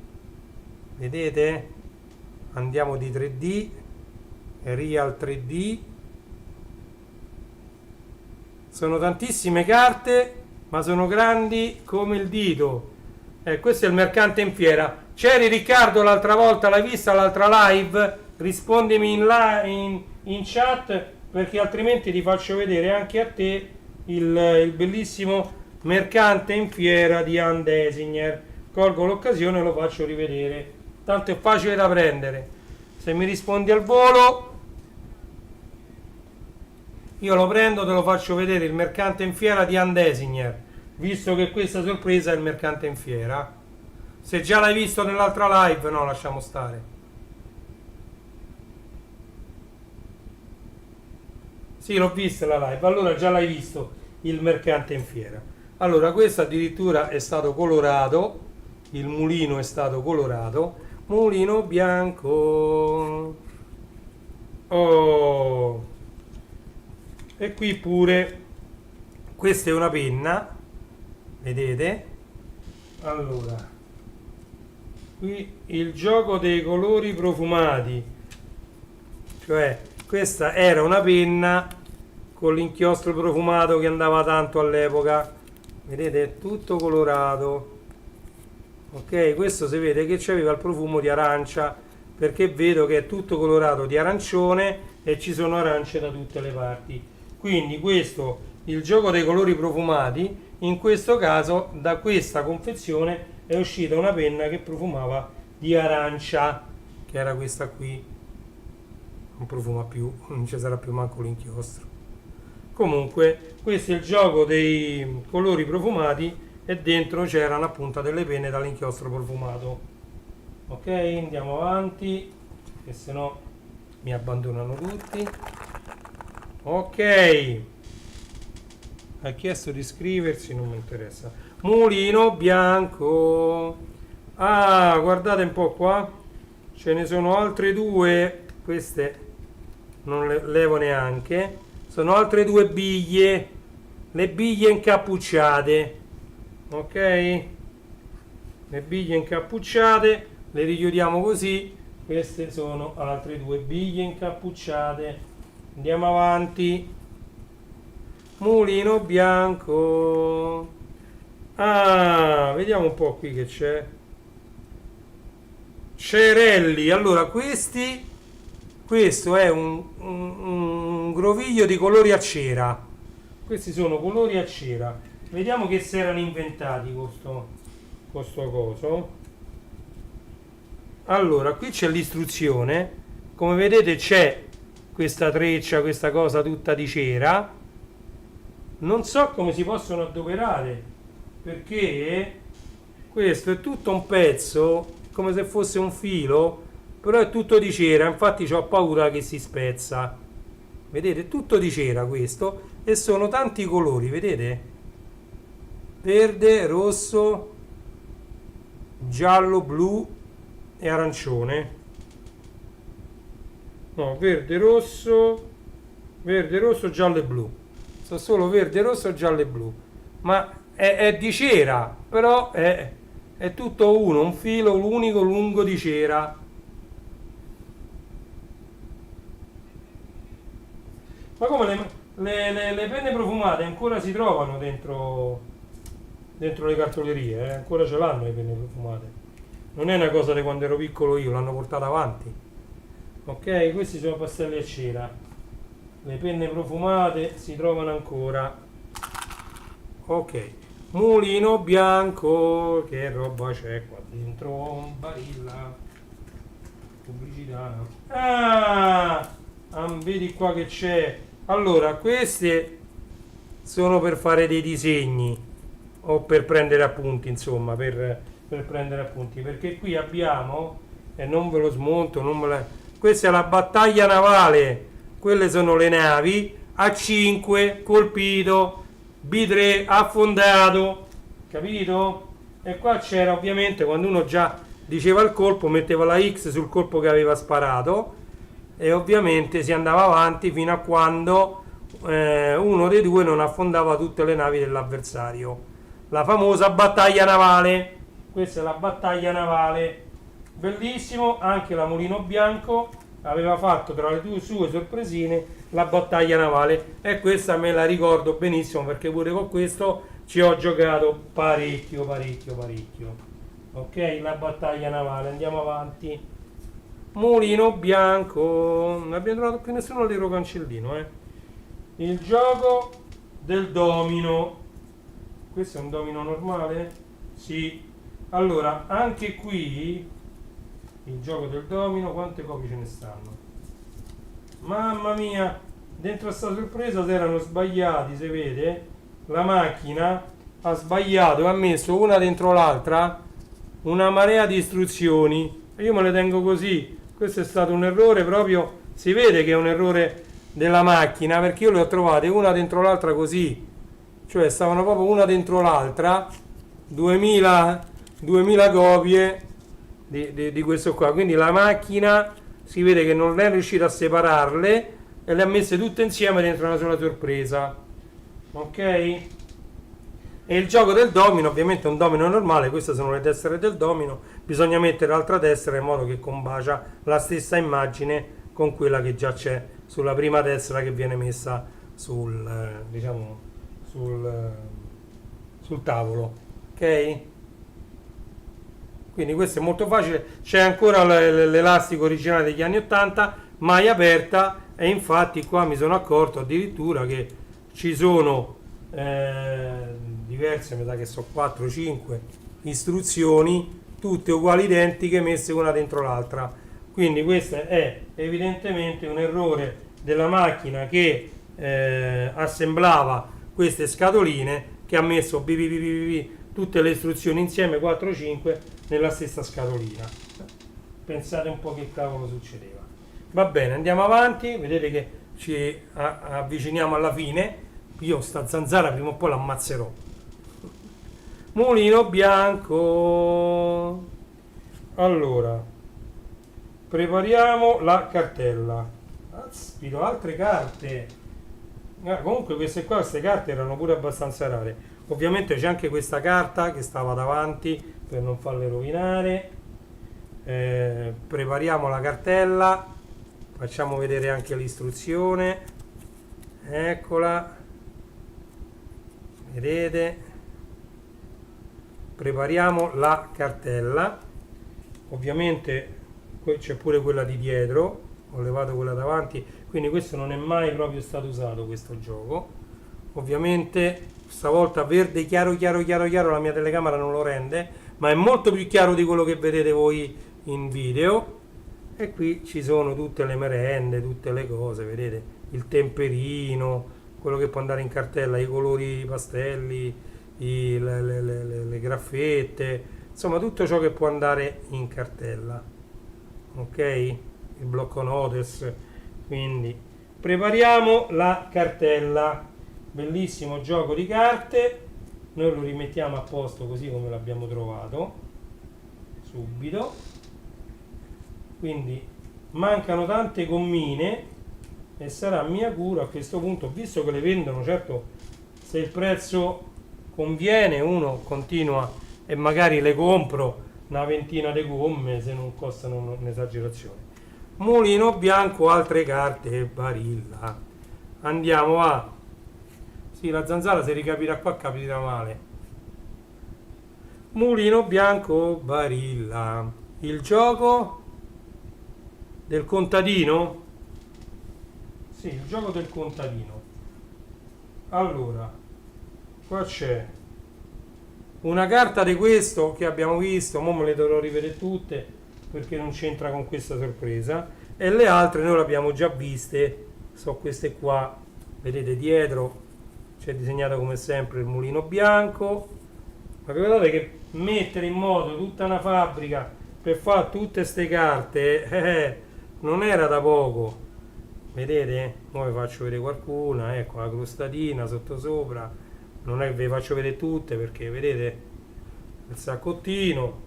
vedete? Andiamo di 3D, Real 3D, sono tantissime carte, ma sono grandi come il dito. Questo è il mercante in fiera. C'eri Riccardo l'altra volta, l'hai vista l'altra live? Rispondimi in chat, perché altrimenti ti faccio vedere anche a te il bellissimo mercante in fiera di Ann Designer. Colgo l'occasione e lo faccio rivedere, tanto è facile da prendere. Se mi rispondi al volo io lo prendo, te lo faccio vedere, il mercante in fiera di Ann Designer, visto che questa sorpresa è il mercante in fiera. Se già l'hai visto nell'altra live, no, lasciamo stare. Sì, l'ho vista la live, allora già l'hai visto il mercante in fiera. Allora, questo addirittura è stato colorato, il mulino è stato colorato, Mulino Bianco. Oh! E qui pure, questa è una penna, vedete? Allora, qui il gioco dei colori profumati, cioè questa era una penna con l'inchiostro profumato che andava tanto all'epoca, vedete? È tutto colorato, ok? Questo si vede che c'aveva il profumo di arancia, perché vedo che è tutto colorato di arancione e ci sono arance da tutte le parti. Quindi questo, il gioco dei colori profumati, in questo caso da questa confezione è uscita una penna che profumava di arancia, che era questa qui. Non profuma più, non ci sarà più manco l'inchiostro. Comunque questo è il gioco dei colori profumati e dentro c'erano appunto delle penne dall'inchiostro profumato. Ok, andiamo avanti, che se no mi abbandonano tutti. Ok, ha chiesto di iscriversi, non mi interessa. Mulino Bianco. Guardate un po' qua, ce ne sono altre due, queste non le levo neanche, sono altre due biglie, le biglie incappucciate, ok? Le biglie incappucciate, le richiudiamo così, queste sono altre due biglie incappucciate. Andiamo avanti. Mulino Bianco. Vediamo un po' qui che c'è. Cerelli. Allora, questo è un groviglio di colori a cera. Questi sono colori a cera. Vediamo che si erano inventati con sto coso. Allora, qui c'è l'istruzione. Come vedete c'è questa treccia, questa cosa tutta di cera. Non so come si possono adoperare, perché questo è tutto un pezzo come se fosse un filo, però è tutto di cera, infatti ho paura che si spezza. Vedete, è tutto di cera questo e sono tanti colori, vedete? Verde, rosso, giallo, blu e arancione. No, verde, rosso, giallo e blu. Sono solo verde, rosso, giallo e blu. Ma è di cera, però è tutto uno, un filo unico lungo di cera. Ma come le penne profumate ancora si trovano dentro le cartolerie, ancora ce l'hanno le penne profumate. Non è una cosa di quando ero piccolo io, l'hanno portata avanti. Ok, questi sono pastelli a cera, le penne profumate si trovano ancora. Ok, Mulino bianco, che roba c'è qua dentro? Barilla, pubblicità. Vedi qua che c'è. Allora, queste sono per fare dei disegni o per prendere appunti, insomma, per prendere appunti, perché qui abbiamo, e non ve lo smonto, questa è la battaglia navale, quelle sono le navi, A5 colpito, B3 affondato, capito? E qua c'era ovviamente, quando uno già diceva il colpo, metteva la X sul colpo che aveva sparato e ovviamente si andava avanti fino a quando uno dei due non affondava tutte le navi dell'avversario. La famosa battaglia navale. Questa è la battaglia navale. Bellissimo, anche la Mulino Bianco aveva fatto tra le due sue sorpresine la battaglia navale e questa me la ricordo benissimo perché pure con questo ci ho giocato parecchio. Ok, la battaglia navale, andiamo avanti. Mulino Bianco, non abbiamo trovato più nessuno l'ero cancellino, Il gioco del domino. Questo è un domino normale? Sì. Allora, anche qui il gioco del domino, quante copie ce ne stanno? Mamma mia, dentro a sta sorpresa si erano sbagliati, si vede? La macchina ha sbagliato e ha messo una dentro l'altra una marea di istruzioni. Io me le tengo così. Questo è stato un errore proprio, si vede che è un errore della macchina perché io le ho trovate una dentro l'altra così, cioè stavano proprio una dentro l'altra, 2000 copie di questo qua, quindi la macchina si vede che non è riuscita a separarle e le ha messe tutte insieme dentro una sola sorpresa, ok? E il gioco del domino ovviamente è un domino normale, queste sono le tessere del domino, bisogna mettere l'altra tessera in modo che combacia la stessa immagine con quella che già c'è sulla prima tessera che viene messa sul tavolo, ok? Quindi questo è molto facile, c'è ancora l'elastico originale degli anni 80 mai aperta e infatti qua mi sono accorto addirittura che ci sono diverse, mi sa che sono 4-5 istruzioni tutte uguali, identiche, messe una dentro l'altra. Quindi questo è evidentemente un errore della macchina che assemblava queste scatoline, che ha messo tutte le istruzioni insieme 4-5 nella stessa scatolina. Pensate un po' che cavolo succedeva. Va bene, andiamo avanti, vedete che ci avviciniamo alla fine. Io sta zanzara prima o poi l'ammazzerò. Mulino bianco. Allora, prepariamo la cartella. Aspito, altre carte. Comunque queste carte erano pure abbastanza rare. Ovviamente c'è anche questa carta che stava davanti per non farle rovinare. Prepariamo la cartella, facciamo vedere anche l'istruzione. Eccola, vedete? Prepariamo la cartella. Ovviamente c'è pure quella di dietro, ho levato quella davanti, quindi questo non è mai proprio stato usato, questo gioco. Ovviamente stavolta verde chiaro, la mia telecamera non lo rende, ma è molto più chiaro di quello che vedete voi in video. E qui ci sono tutte le merende, tutte le cose, vedete? Il temperino, quello che può andare in cartella, i colori pastelli, le graffette, insomma tutto ciò che può andare in cartella, ok? Il blocco notes. Quindi prepariamo la cartella, bellissimo gioco di carte, noi lo rimettiamo a posto così come l'abbiamo trovato subito. Quindi mancano tante gommine e sarà mia cura a questo punto, visto che le vendono, certo se il prezzo conviene uno continua e magari le compro una ventina di gomme se non costano un'esagerazione. Mulino bianco, altre carte e Barilla. Andiamo a... Sì, la zanzara se ricapirà qua capirà male. Mulino bianco, Barilla. Il gioco del contadino? Sì, il gioco del contadino. Allora, qua c'è una carta di questo che abbiamo visto, mo me le dovrò rivedere tutte perché non c'entra con questa sorpresa, e le altre noi le abbiamo già viste, so queste qua, vedete dietro c'è disegnato come sempre il mulino bianco, ma guardate che mettere in moto tutta una fabbrica per fare tutte ste carte non era da poco. Vedete? Ora vi faccio vedere qualcuna, ecco la crostatina sottosopra, non è che vi faccio vedere tutte perché vedete il saccottino,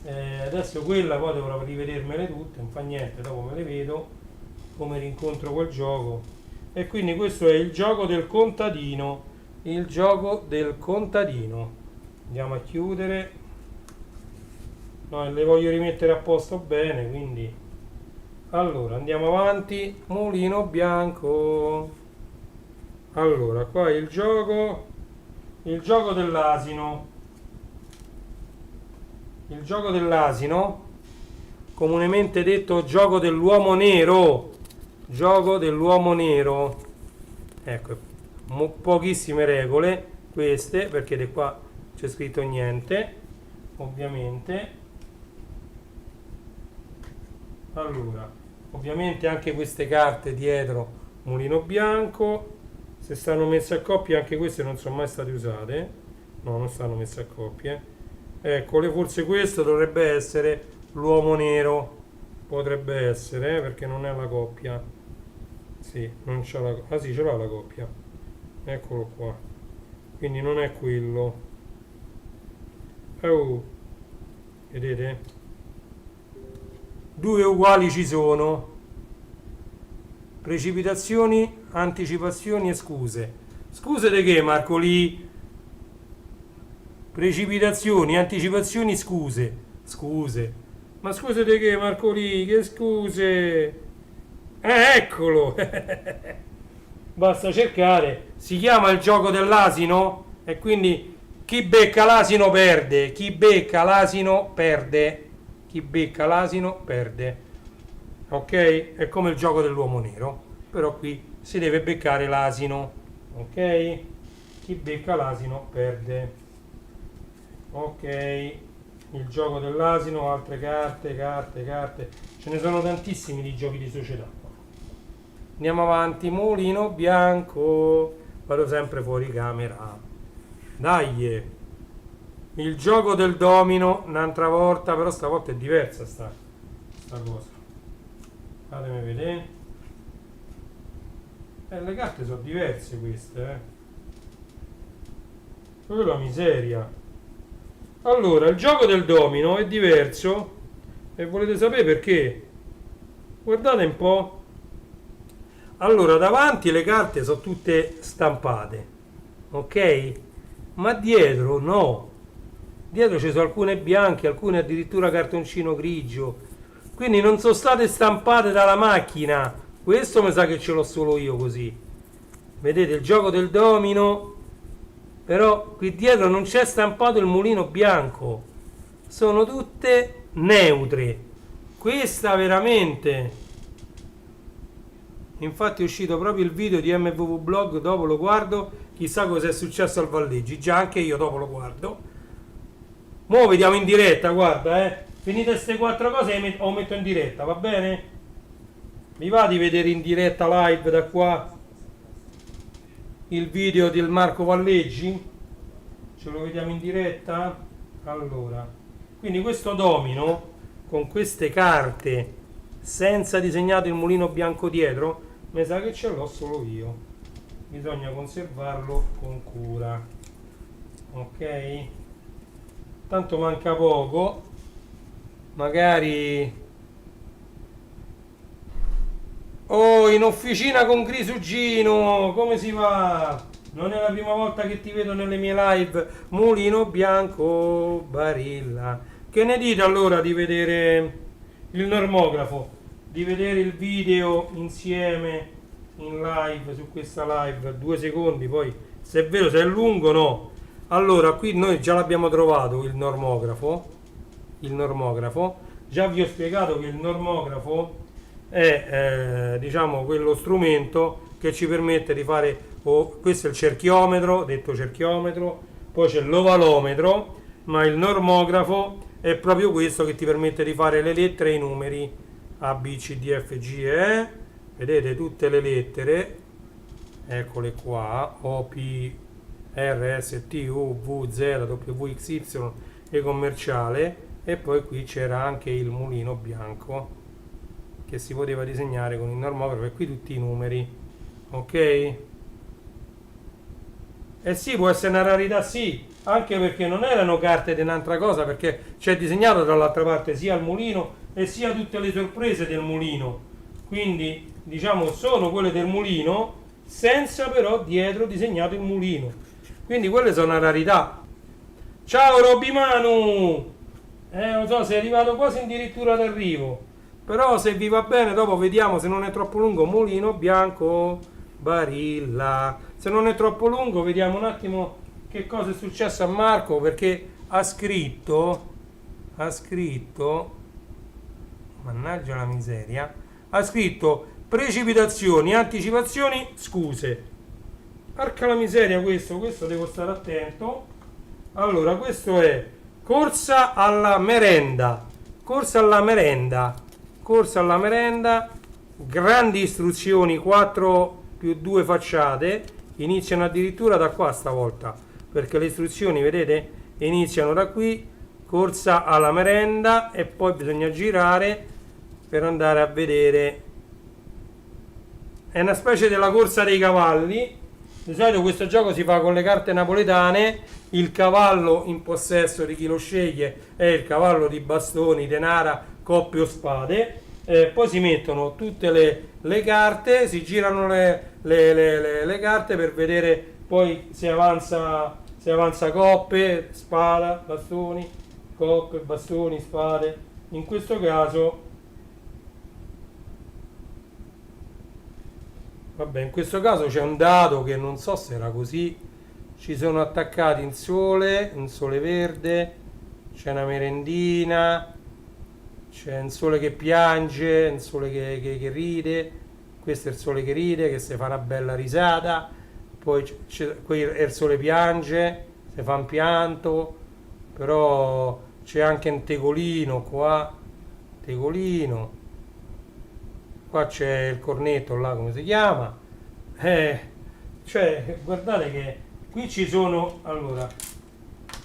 adesso quella poi dovrò rivedermele tutte, non fa niente, dopo me le vedo come rincontro quel gioco. E quindi questo è il gioco del contadino, il gioco del contadino. Andiamo a chiudere, no, le voglio rimettere a posto bene, quindi allora andiamo avanti. Mulino bianco, allora qua il gioco dell'asino, il gioco dell'asino, comunemente detto gioco dell'uomo nero, gioco dell'uomo nero, ecco, pochissime regole queste perché di qua c'è scritto niente ovviamente. Allora ovviamente anche queste carte dietro mulino bianco, se stanno messe a coppie anche queste non sono mai state usate, no, non stanno messe a coppie, eccole, forse questo dovrebbe essere l'uomo nero, potrebbe essere perché non è la coppia, sì, non c'è la, ah sì, ce l'ha la coppia, eccolo qua, quindi non è quello, oh, vedete? Due uguali ci sono, precipitazioni, anticipazioni e scuse. Scuse di che, Marcolì? Precipitazioni, anticipazioni, scuse. Scuse. Ma scuse di che, Marcolì? Che scuse? Eccolo! Basta cercare. Si chiama il gioco dell'asino e quindi chi becca l'asino perde. Chi becca l'asino perde. Chi becca l'asino perde, ok? È come il gioco dell'uomo nero, però qui si deve beccare l'asino, ok? Chi becca l'asino perde, ok? Il gioco dell'asino, altre carte, ce ne sono tantissimi di giochi di società. Andiamo avanti, mulino bianco, vado sempre fuori camera, dai. Il gioco del domino, un'altra volta, però stavolta è diversa sta cosa. Fatemi vedere. Le carte sono diverse queste, Proprio la miseria. Allora, il gioco del domino è diverso e volete sapere perché? Guardate un po'. Allora, davanti le carte sono tutte stampate, ok? Ma dietro no. Dietro ci sono alcune bianche, alcune addirittura cartoncino grigio, quindi non sono state stampate dalla macchina. Questo mi sa che ce l'ho solo io così. Vedete il gioco del domino, però qui dietro non c'è stampato il mulino bianco, sono tutte neutre. Questa veramente, infatti è uscito proprio il video di MVV Blog, dopo lo guardo, chissà cosa è successo al Valleggi, già anche io dopo lo guardo. Mo' vediamo in diretta, guarda, finite queste quattro cose lo metto in diretta, va bene? Mi va di vedere in diretta live da qua il video del Marco Valleggi? Ce lo vediamo in diretta? Allora, quindi questo domino con queste carte senza disegnato il mulino bianco dietro, mi sa che ce l'ho solo io. Bisogna conservarlo con cura, ok? Tanto manca poco, magari oh, in officina con Grisugino, come si va? Non è la prima volta che ti vedo nelle mie live. Mulino bianco Barilla, che ne dite allora di vedere il normografo, di vedere il video insieme in live, su questa live 2 secondi, poi se è vero, se è lungo no. Allora, qui noi già l'abbiamo trovato il normografo, già vi ho spiegato che il normografo è diciamo quello strumento che ci permette di fare, questo è il cerchiometro, detto cerchiometro, poi c'è l'ovalometro, ma il normografo è proprio questo che ti permette di fare le lettere e i numeri A, B, C, D, F, G, E. Vedete tutte le lettere, eccole qua, O, P, R, S, T, U, V, Z, W, X, Y e commerciale. E poi qui c'era anche il mulino bianco che si poteva disegnare con il normografo, e qui tutti i numeri, ok? Eh sì, può essere una rarità, sì, anche perché non erano carte di un'altra cosa, perché c'è disegnato dall'altra parte sia il mulino e sia tutte le sorprese del mulino, quindi diciamo sono quelle del mulino senza però dietro disegnato il mulino, quindi quelle sono una rarità. Ciao Robimanu! Non so, sei arrivato quasi addirittura d'arrivo, però se vi va bene dopo vediamo, se non è troppo lungo, mulino bianco Barilla. Se non è troppo lungo vediamo un attimo che cosa è successo a Marco, perché ha scritto, mannaggia la miseria, ha scritto precipitazioni, anticipazioni, scuse. Porca la miseria, questo devo stare attento. Allora, questo è corsa alla merenda, grandi istruzioni, 4+2 facciate, iniziano addirittura da qua stavolta, perché le istruzioni, vedete, iniziano da qui, corsa alla merenda, e poi bisogna girare per andare a vedere. È una specie della corsa dei cavalli. Di solito questo gioco si fa con le carte napoletane, il cavallo in possesso di chi lo sceglie è il cavallo di bastoni, denara, coppe o spade, poi si mettono tutte le carte, si girano le carte per vedere poi se avanza coppe, spada, bastoni, coppe, bastoni, spade. In questo caso vabbè, in questo caso c'è un dado che non so se era così, ci sono attaccati un sole verde, c'è una merendina, c'è un sole che piange, un sole che ride, questo è il sole che ride, che si fa una bella risata, poi qui è il sole piange, si fa un pianto, però c'è anche un tegolino qua, qua c'è il cornetto là, come si chiama, cioè guardate che qui ci sono, allora,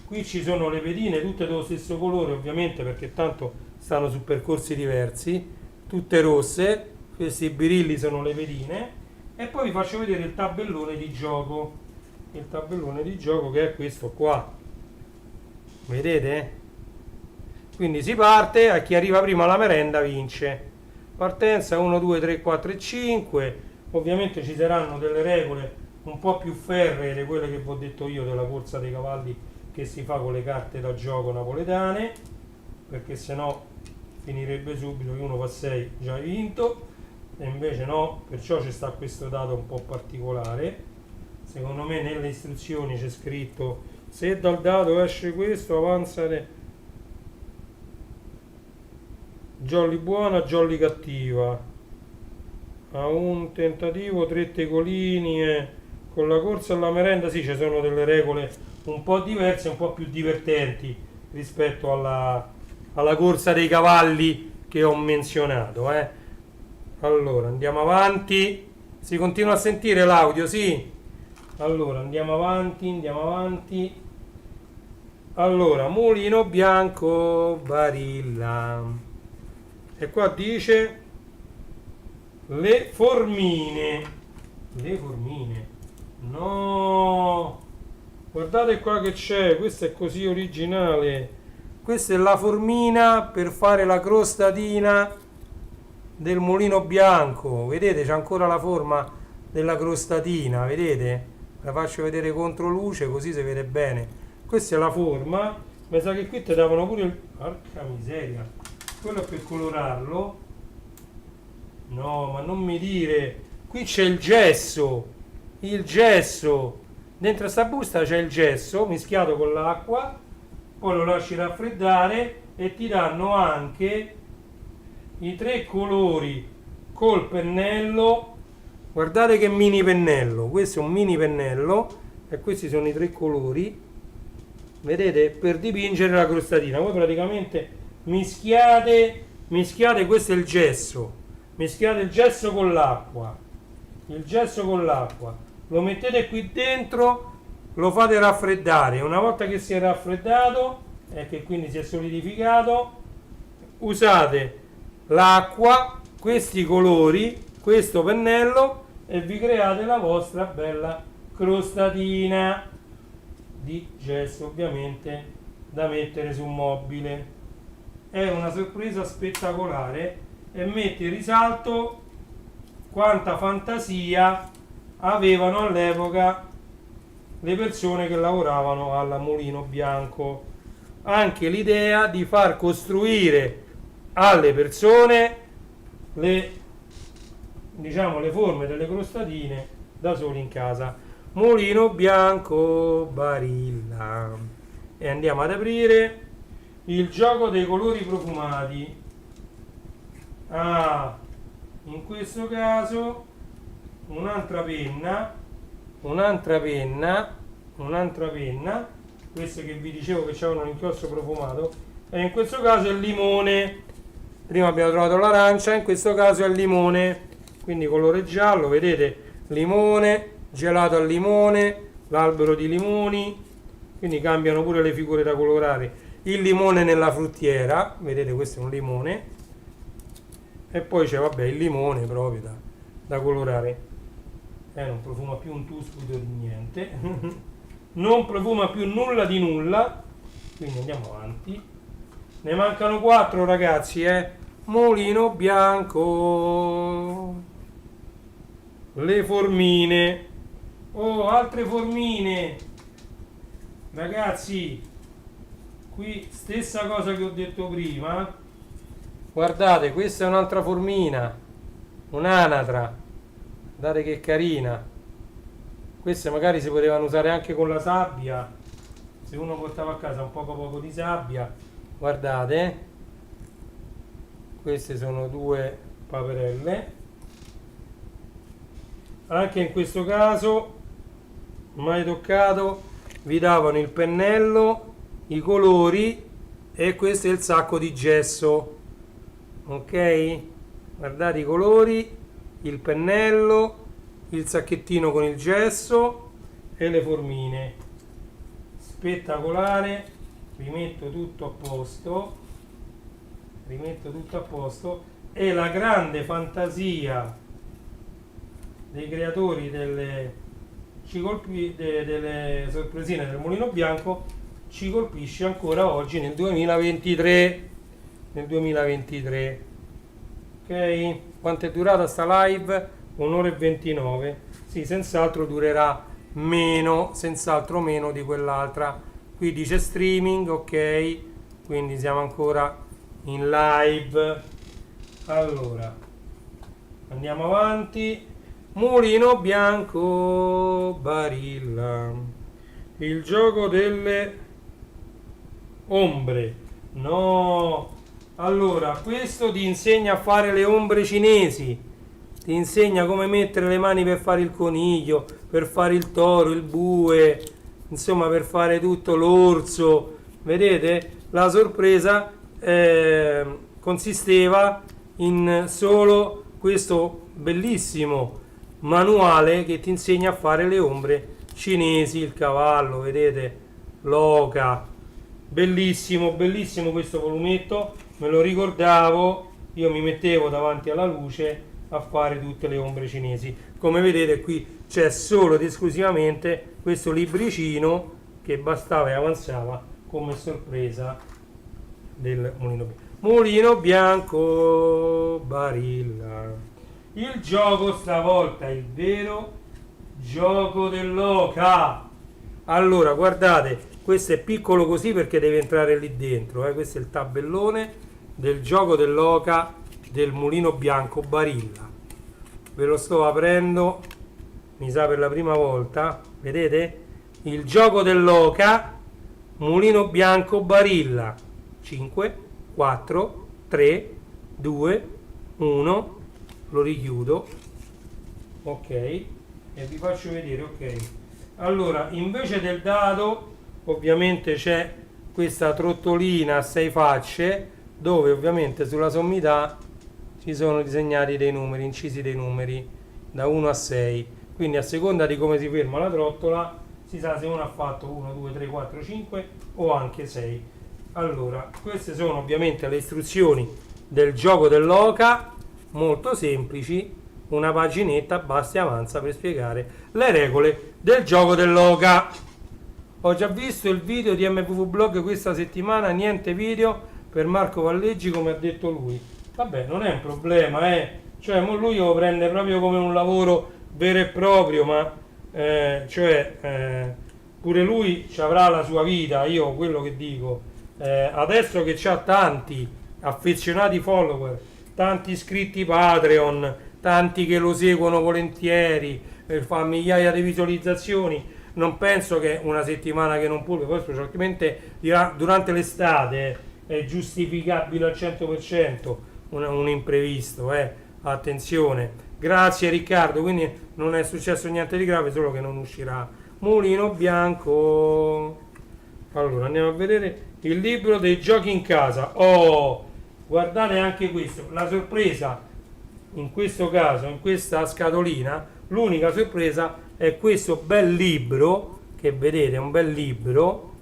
qui ci sono le pedine tutte dello stesso colore, ovviamente, perché tanto stanno su percorsi diversi, tutte rosse, questi birilli sono le pedine, e poi vi faccio vedere il tabellone di gioco, che è questo qua, vedete? Quindi si parte, a chi arriva prima alla merenda vince. Partenza 1, 2, 3, 4 e 5. Ovviamente ci saranno delle regole un po' più ferree di quelle che vi ho detto io della corsa dei cavalli che si fa con le carte da gioco napoletane, perché sennò finirebbe subito che uno fa 6 già hai vinto, e invece no, perciò ci sta questo dato un po' particolare. Secondo me nelle istruzioni c'è scritto: se dal dato esce questo, avanzare jolly buona, jolly cattiva, a un tentativo 3 tegolini, con la corsa alla merenda. Sì, ci sono delle regole un po' diverse, un po' più divertenti rispetto alla corsa dei cavalli che ho menzionato, Allora andiamo avanti, si continua a sentire l'audio, sì? Allora andiamo avanti. Allora, mulino bianco Barilla, e qua dice le formine, no, guardate qua che c'è, questa è così originale, questa è la formina per fare la crostatina del mulino bianco, vedete, c'è ancora la forma della crostatina, vedete? La faccio vedere contro luce così si vede bene. Questa è la forma, mi sa che qui ti davano pure il... porca miseria, quello per colorarlo. No, ma non mi dire, qui c'è il gesso, dentro sta busta c'è il gesso mischiato con l'acqua, poi lo lasci raffreddare e ti danno anche i 3 colori col pennello. Guardate che mini pennello, questo è un mini pennello e questi sono i 3 colori, vedete, per dipingere la crostatina. Voi praticamente mischiate, questo è il gesso, mischiate il gesso con l'acqua, lo mettete qui dentro, lo fate raffreddare. Una volta che si è raffreddato e che quindi si è solidificato, usate l'acqua, questi colori, questo pennello, e vi create la vostra bella crostatina di gesso, ovviamente da mettere su un mobile. È una sorpresa spettacolare e mette in risalto quanta fantasia avevano all'epoca le persone che lavoravano al Mulino Bianco. Anche l'idea di far costruire alle persone le forme delle crostatine da soli in casa. Mulino Bianco Barilla. E andiamo ad aprire il gioco dei colori profumati. In questo caso un'altra penna, queste che vi dicevo che c'erano un inchiostro profumato, e in questo caso è il limone. Prima abbiamo trovato l'arancia, in questo caso è il limone, quindi colore giallo, vedete, limone, gelato al limone, l'albero di limoni, quindi cambiano pure le figure da colorare. Il limone nella fruttiera, vedete, questo è un limone, e poi c'è, vabbè, il limone proprio da colorare. Non profuma più un tuscudo di niente, non profuma più nulla di nulla, quindi andiamo avanti. Ne mancano 4, ragazzi, Mulino Bianco. Le formine. Altre formine. Ragazzi, qui stessa cosa che ho detto prima. Guardate, questa è un'altra formina, un'anatra. Guardate che carina. Queste magari si potevano usare anche con la sabbia, se uno portava a casa un poco di sabbia. Guardate, queste sono 2 paperelle. Anche in questo caso, mai toccato, vi davano il pennello, i colori, e questo è il sacco di gesso. Ok, guardate i colori, il pennello, il sacchettino con il gesso e le formine. Spettacolare. Rimetto tutto a posto, e la grande fantasia dei creatori delle sorpresine del Mulino Bianco ci colpisce ancora oggi nel 2023. Ok, quanto è durata sta live? 1 ora e 29. Sì, senz'altro durerà senz'altro meno di quell'altra. Qui dice streaming, ok, quindi siamo ancora in live. Allora, andiamo avanti. Mulino Bianco Barilla. Il gioco delle ombre. No. Allora, questo ti insegna a fare le ombre cinesi. Ti insegna come mettere le mani per fare il coniglio, per fare il toro, il bue, insomma per fare tutto, l'orso. Vedete? La sorpresa consisteva in solo questo bellissimo manuale che ti insegna a fare le ombre cinesi, il cavallo, vedete? L'oca. Bellissimo, bellissimo questo volumetto, me lo ricordavo, io mi mettevo davanti alla luce a fare tutte le ombre cinesi. Come vedete qui c'è solo ed esclusivamente questo libricino che bastava e avanzava come sorpresa del Mulino Bianco. Mulino Bianco Barilla. Il gioco stavolta, il vero gioco dell'oca. Allora, guardate, questo è piccolo così perché deve entrare lì dentro, questo è il tabellone del gioco dell'oca del Mulino Bianco Barilla. Ve lo sto aprendo, mi sa per la prima volta, vedete? Il gioco dell'oca Mulino Bianco Barilla. 5, 4, 3, 2, 1, lo richiudo, ok, e vi faccio vedere, ok. Allora, invece del dado ovviamente c'è questa trottolina a 6 facce, dove ovviamente sulla sommità ci sono disegnati dei numeri, incisi dei numeri da 1 a 6, quindi a seconda di come si ferma la trottola si sa se uno ha fatto 1, 2, 3, 4, 5 o anche 6. Allora, queste sono ovviamente le istruzioni del gioco dell'oca, molto semplici, una paginetta basta e avanza per spiegare le regole del gioco dell'oca. Ho già visto il video di MVV Blog questa settimana, niente video per Marco Valleggi come ha detto lui. Vabbè, non è un problema, cioè lui lo prende proprio come un lavoro vero e proprio, ma pure lui ci avrà la sua vita. Io quello che dico, adesso che c'ha tanti affezionati follower, tanti iscritti Patreon, tanti che lo seguono volentieri, fa migliaia di visualizzazioni, non penso che una settimana che non pubblica, poi specialmente durante l'estate è giustificabile al 100% un imprevisto, attenzione. Grazie Riccardo, quindi non è successo niente di grave, solo che non uscirà Mulino Bianco. Allora andiamo a vedere il libro dei giochi in casa. Oh, guardate anche questo, la sorpresa in questo caso, in questa scatolina, l'unica sorpresa è questo bel libro che vedete, è un bel libro,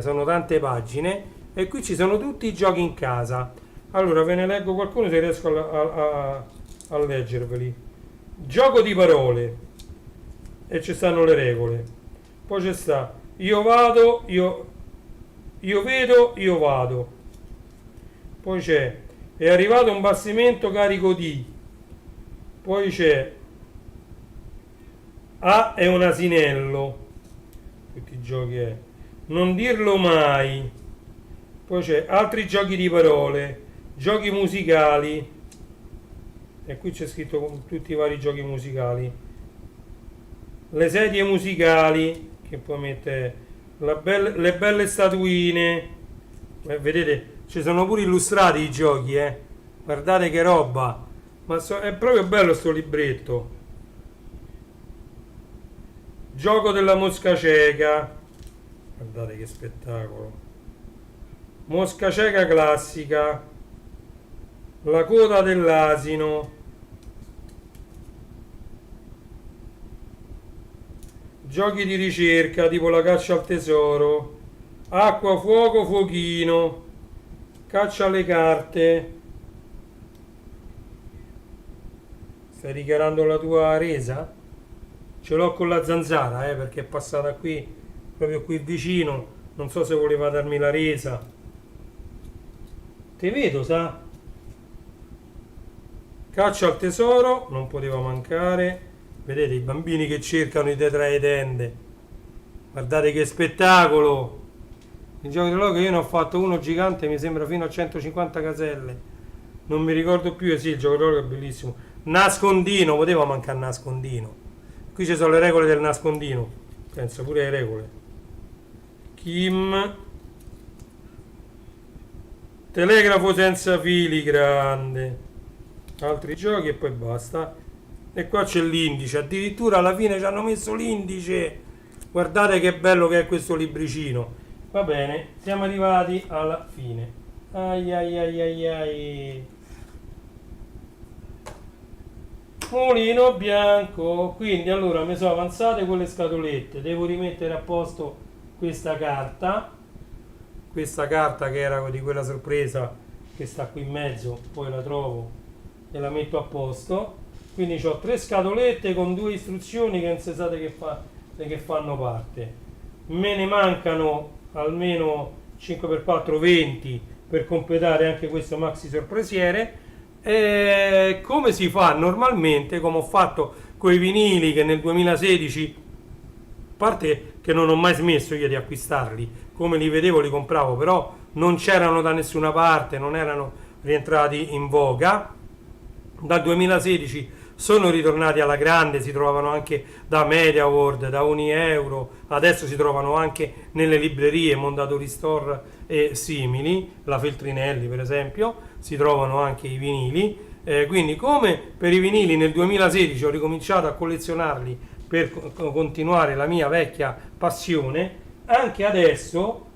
sono tante pagine e qui ci sono tutti i giochi in casa. Allora ve ne leggo qualcuno se riesco a leggerveli. Gioco di parole e ci stanno le regole, poi c'è sta io vado, io vedo, io vado, poi c'è è arrivato un bastimento carico di, poi c'è A è un asinello, tutti i giochi non dirlo mai, poi c'è altri giochi di parole, giochi musicali, e qui c'è scritto con tutti i vari giochi musicali, le sedie musicali che poi mette le belle statuine, vedete ci sono pure illustrati i giochi, guardate che roba, ma è proprio bello sto libretto. Gioco della mosca cieca, guardate che spettacolo, mosca cieca classica, la coda dell'asino, giochi di ricerca tipo la caccia al tesoro, acqua, fuoco, fuochino, caccia alle carte. Stai dichiarando la tua resa? Ce l'ho con la zanzara, perché è passata qui, proprio qui vicino, non so se voleva darmi la resa. Te vedo, sa? Caccia al tesoro, non poteva mancare. Vedete i bambini che cercano i tetraedende. Guardate che spettacolo! Il gioco dell'oca io ne ho fatto uno gigante, mi sembra fino a 150 caselle. Non mi ricordo più, sì, il gioco dell'oca è bellissimo. Nascondino, poteva mancare nascondino. Qui ci sono le regole del nascondino, penso pure le regole. Kim, telegrafo senza fili, grande, altri giochi e poi basta. E qua c'è l'indice, addirittura alla fine ci hanno messo l'indice. Guardate che bello che è questo libricino. Va bene, siamo arrivati alla fine. Ai ai ai ai ai. Mulino bianco. Quindi allora mi sono avanzate quelle scatolette, devo rimettere a posto questa carta che era di quella sorpresa che sta qui in mezzo, poi la trovo e la metto a posto. Quindi ho 3 scatolette con 2 istruzioni che non si sa che fanno parte. Me ne mancano almeno 5x4 20 per completare anche questo maxi sorpresiere. E come si fa normalmente, come ho fatto con i vinili che nel 2016, a parte che non ho mai smesso io di acquistarli, come li vedevo li compravo, però non c'erano da nessuna parte, non erano rientrati in voga. Dal 2016 sono ritornati alla grande, si trovano anche da Media World, da Unieuro, adesso si trovano anche nelle librerie, Mondadori Store e simili, la Feltrinelli per esempio, si trovano anche i vinili. Quindi come per i vinili nel 2016 ho ricominciato a collezionarli per continuare la mia vecchia passione, anche adesso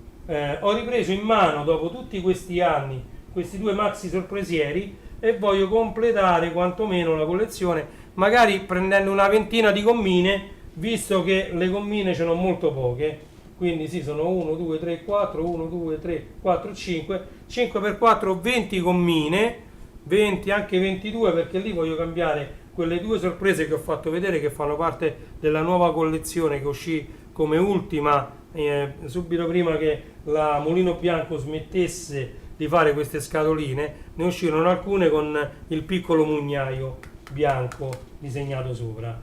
ho ripreso in mano, dopo tutti questi anni, questi due maxi sorpresieri, e voglio completare quantomeno la collezione, magari prendendo una ventina di gommine, visto che le gommine ce n'ho molto poche. Quindi sì, sono 1, 2, 3, 4, 1, 2, 3, 4, 5, 5x4, 20 gommine, 20, anche 22, perché lì voglio cambiare quelle due sorprese che ho fatto vedere, che fanno parte della nuova collezione che uscì come ultima subito prima che la Mulino Bianco smettesse di fare queste scatoline. Ne uscirono alcune con il piccolo mugnaio bianco disegnato sopra,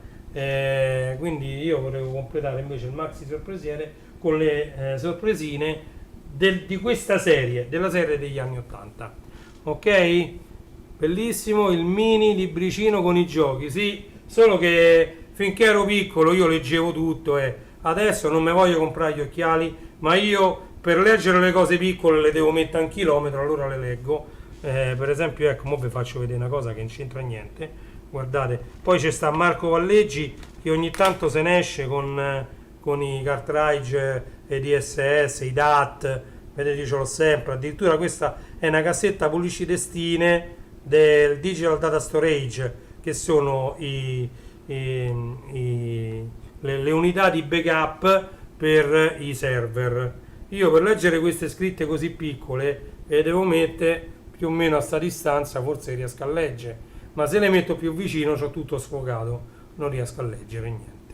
quindi io volevo completare invece il maxi sorpresiere con le sorpresine di questa serie, della serie degli anni 80. Ok, bellissimo il mini libricino con i giochi. Sì, solo che finché ero piccolo io leggevo tutto e adesso non mi voglio comprare gli occhiali, ma io per leggere le cose piccole le devo mettere un chilometro, allora le leggo. Per esempio, ecco, mo vi faccio vedere una cosa che non c'entra niente. Guardate, poi c'è sta Marco Valleggi che ogni tanto se ne esce con i cartridge e DSS, i DAT, vedete, io ce l'ho sempre. Addirittura questa è una cassetta pubblicitestine del Digital Data Storage, che sono le unità di backup per i server. Io per leggere queste scritte così piccole le devo mettere più o meno a sta distanza, forse riesco a leggere, ma se le metto più vicino c'ho tutto sfocato, non riesco a leggere niente.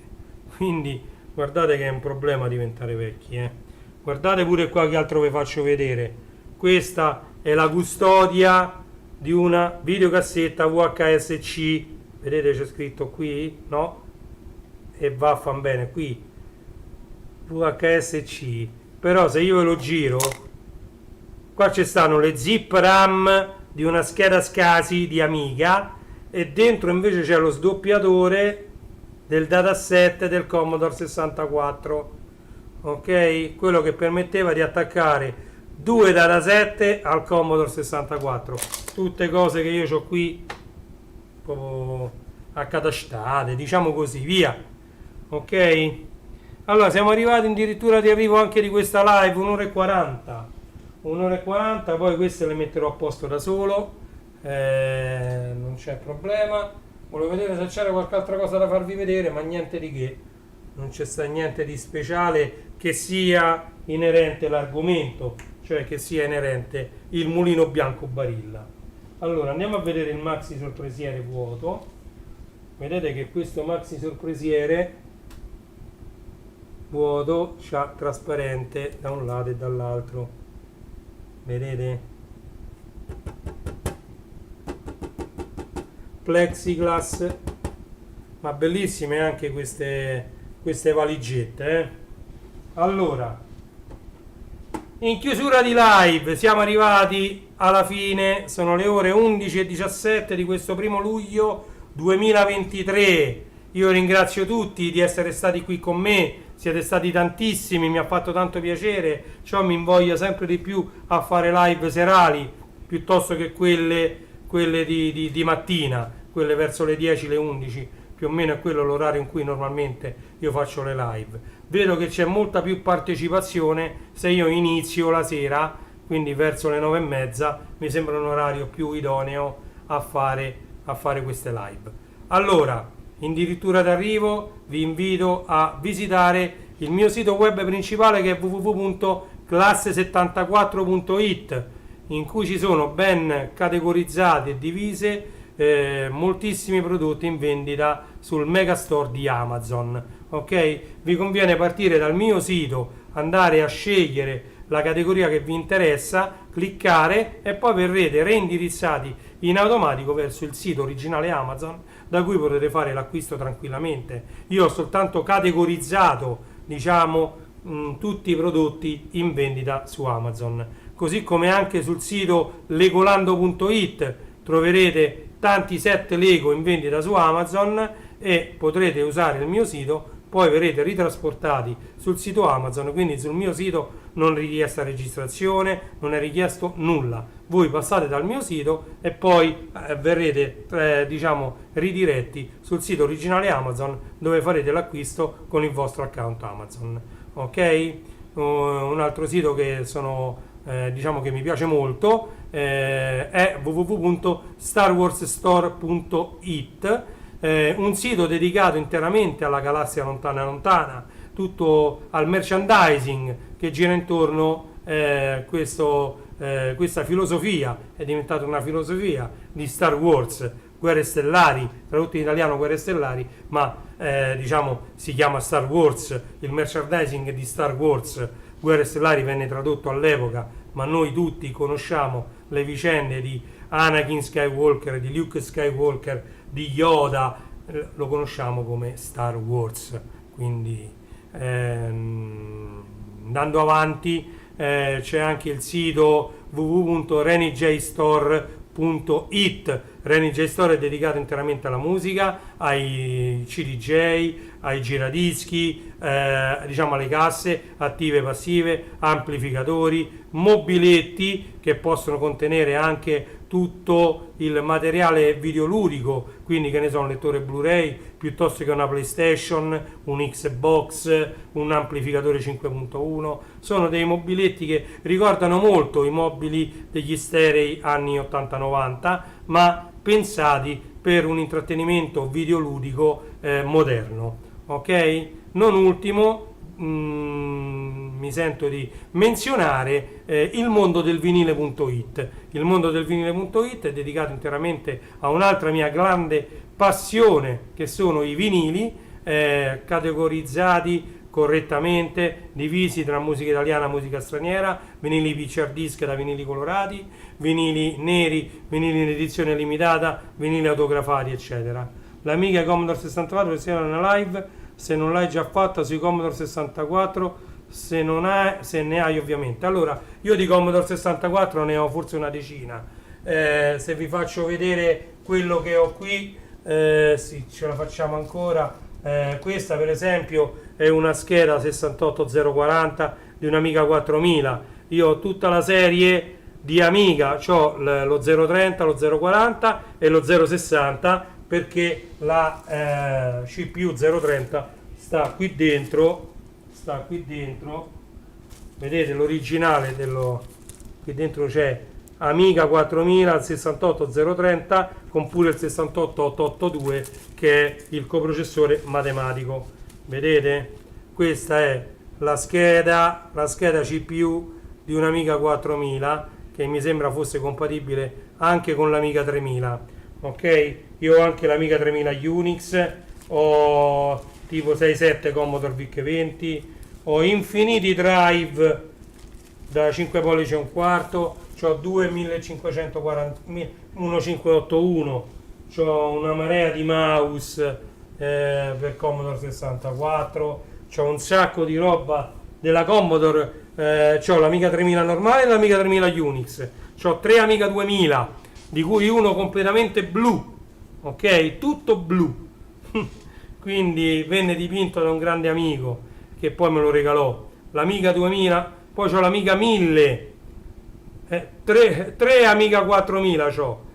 Quindi guardate che è un problema diventare vecchi, Guardate pure qua che altro vi faccio vedere. Questa è la custodia di una videocassetta VHS-C, vedete c'è scritto qui, no? E vaffan bene, qui VHS-C, però se io ve lo giro, qua ci stanno le zip RAM di una scheda SCSI di Amiga e dentro invece c'è lo sdoppiatore del dataset del Commodore 64, ok? Quello che permetteva di attaccare due dataset al Commodore 64. Tutte cose che io ho qui proprio accatastate, diciamo così, via. Ok? Allora siamo arrivati addirittura di arrivo anche di questa live, 1 ora e 40. 1 ora e 40, poi queste le metterò a posto da solo, non c'è problema. Volevo vedere se c'era qualche altra cosa da farvi vedere, ma niente di che, non c'è sta niente di speciale che sia inerente all'argomento, cioè che sia inerente il Mulino Bianco Barilla. Allora andiamo a vedere il maxi sorpresiere vuoto. Vedete che questo maxi sorpresiere vuoto c'ha trasparente da un lato e dall'altro, vedete, plexiglass, ma bellissime anche queste valigette, Allora, in chiusura di live siamo arrivati alla fine, sono le ore 11:17 di questo 1 luglio 2023. Io ringrazio tutti di essere stati qui con me, siete stati tantissimi, mi ha fatto tanto piacere, ciò mi invoglia sempre di più a fare live serali piuttosto che quelle di mattina, quelle verso le 10, le 11, più o meno è quello l'orario in cui normalmente io faccio le live. Vedo che c'è molta più partecipazione se io inizio la sera, quindi verso le 9:30, mi sembra un orario più idoneo a fare queste live. Allora, addirittura d'arrivo, vi invito a visitare il mio sito web principale che è www.classe74.it, in cui ci sono ben categorizzati e divise moltissimi prodotti in vendita sul Megastore di Amazon. Ok? Vi conviene partire dal mio sito, andare a scegliere la categoria che vi interessa, cliccare e poi verrete reindirizzati in automatico verso il sito originale Amazon, da cui potete fare l'acquisto tranquillamente. Io ho soltanto categorizzato, diciamo, tutti i prodotti in vendita su Amazon, così come anche sul sito legolando.it troverete tanti set Lego in vendita su Amazon e potrete usare il mio sito, poi verrete ritrasportati sul sito Amazon, quindi sul mio sito non è richiesta registrazione, non è richiesto nulla. Voi passate dal mio sito e poi verrete diciamo ridiretti sul sito originale Amazon, dove farete l'acquisto con il vostro account Amazon. Ok? un altro sito che diciamo che mi piace molto, è www.starwarsstore.it, un sito dedicato interamente alla galassia lontana lontana, tutto al merchandising che gira intorno questa filosofia. È diventata una filosofia di Star Wars, Guerre Stellari, tradotto in italiano Guerre Stellari, ma diciamo si chiama Star Wars. Il merchandising di Star Wars Guerre Stellari venne tradotto all'epoca, ma noi tutti conosciamo le vicende di Anakin Skywalker, di Luke Skywalker, di Yoda, lo conosciamo come Star Wars. Quindi andando avanti, c'è anche il sito www.renijstore.it. Renij Store è dedicato interamente alla musica, ai CDJ, ai giradischi, diciamo alle casse attive e passive, amplificatori, mobiletti che possono contenere anche tutto il materiale videoludico, quindi che ne so, un lettore Blu-ray piuttosto che una PlayStation, un Xbox, un amplificatore 5.1. Sono dei mobiletti che ricordano molto i mobili degli sterei anni 80-90, ma pensati per un intrattenimento videoludico moderno. Ok? Non ultimo, mi sento di menzionare il mondo del vinile.it. Il mondo del vinile.it è dedicato interamente a un'altra mia grande passione, che sono i vinili, categorizzati correttamente, divisi tra musica italiana e musica straniera, vinili picture disc da vinili colorati, vinili neri, vinili in edizione limitata, vinili autografati, eccetera. L'Amiga Commodore 64 per una live, se non l'hai già fatta sui Commodore 64, se ne hai ovviamente. Allora, io di Commodore 64 ne ho forse una decina. Se vi faccio vedere quello che ho qui, sì, ce la facciamo ancora. Questa per esempio è una scheda 68040 di un'Amiga 4000. Io ho tutta la serie di Amiga, ho lo 030, lo 040 e lo 060, perché la CPU 030 sta qui dentro, vedete l'originale qui dentro c'è Amiga 4000 al 68030 con pure il 68882 che è il coprocessore matematico. Vedete? Questa è la scheda CPU di un'Amiga 4000 che mi sembra fosse compatibile anche con l'Amiga 3000. Ok? Io ho anche l'Amiga 3000 Unix, ho tipo 6.7 Commodore VIC-20, ho infiniti drive da 5 pollici e un quarto, ho due 1540, 1581, ho una marea di mouse per Commodore 64, ho un sacco di roba della Commodore, ho l'Amiga 3000 normale e l'Amiga 3000 Unix, ho 3 Amiga 2000, di cui uno completamente blu, ok? Tutto blu. Quindi venne dipinto da un grande amico che poi me lo regalò. L'Amiga 2000, poi ho l'Amiga 1000, 3 Amiga 4000 c'ho,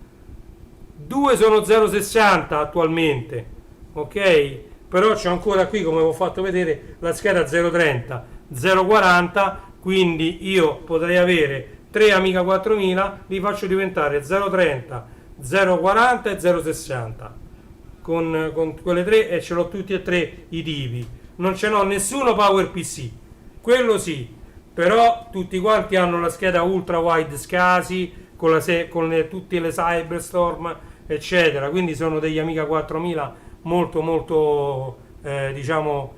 2 sono 060 attualmente, ok? Però c'ho ancora qui, come vi ho fatto vedere, la scheda 030, 040, quindi io potrei avere 3 Amiga 4000, li faccio diventare 030, 040 e 060. Con quelle tre, e ce l'ho tutti e tre i tipi. Non ce n'ho nessuno PowerPC, quello sì, però tutti quanti hanno la scheda ultra wide SCSI con tutte le Cyberstorm eccetera, quindi sono degli Amiga 4000 molto diciamo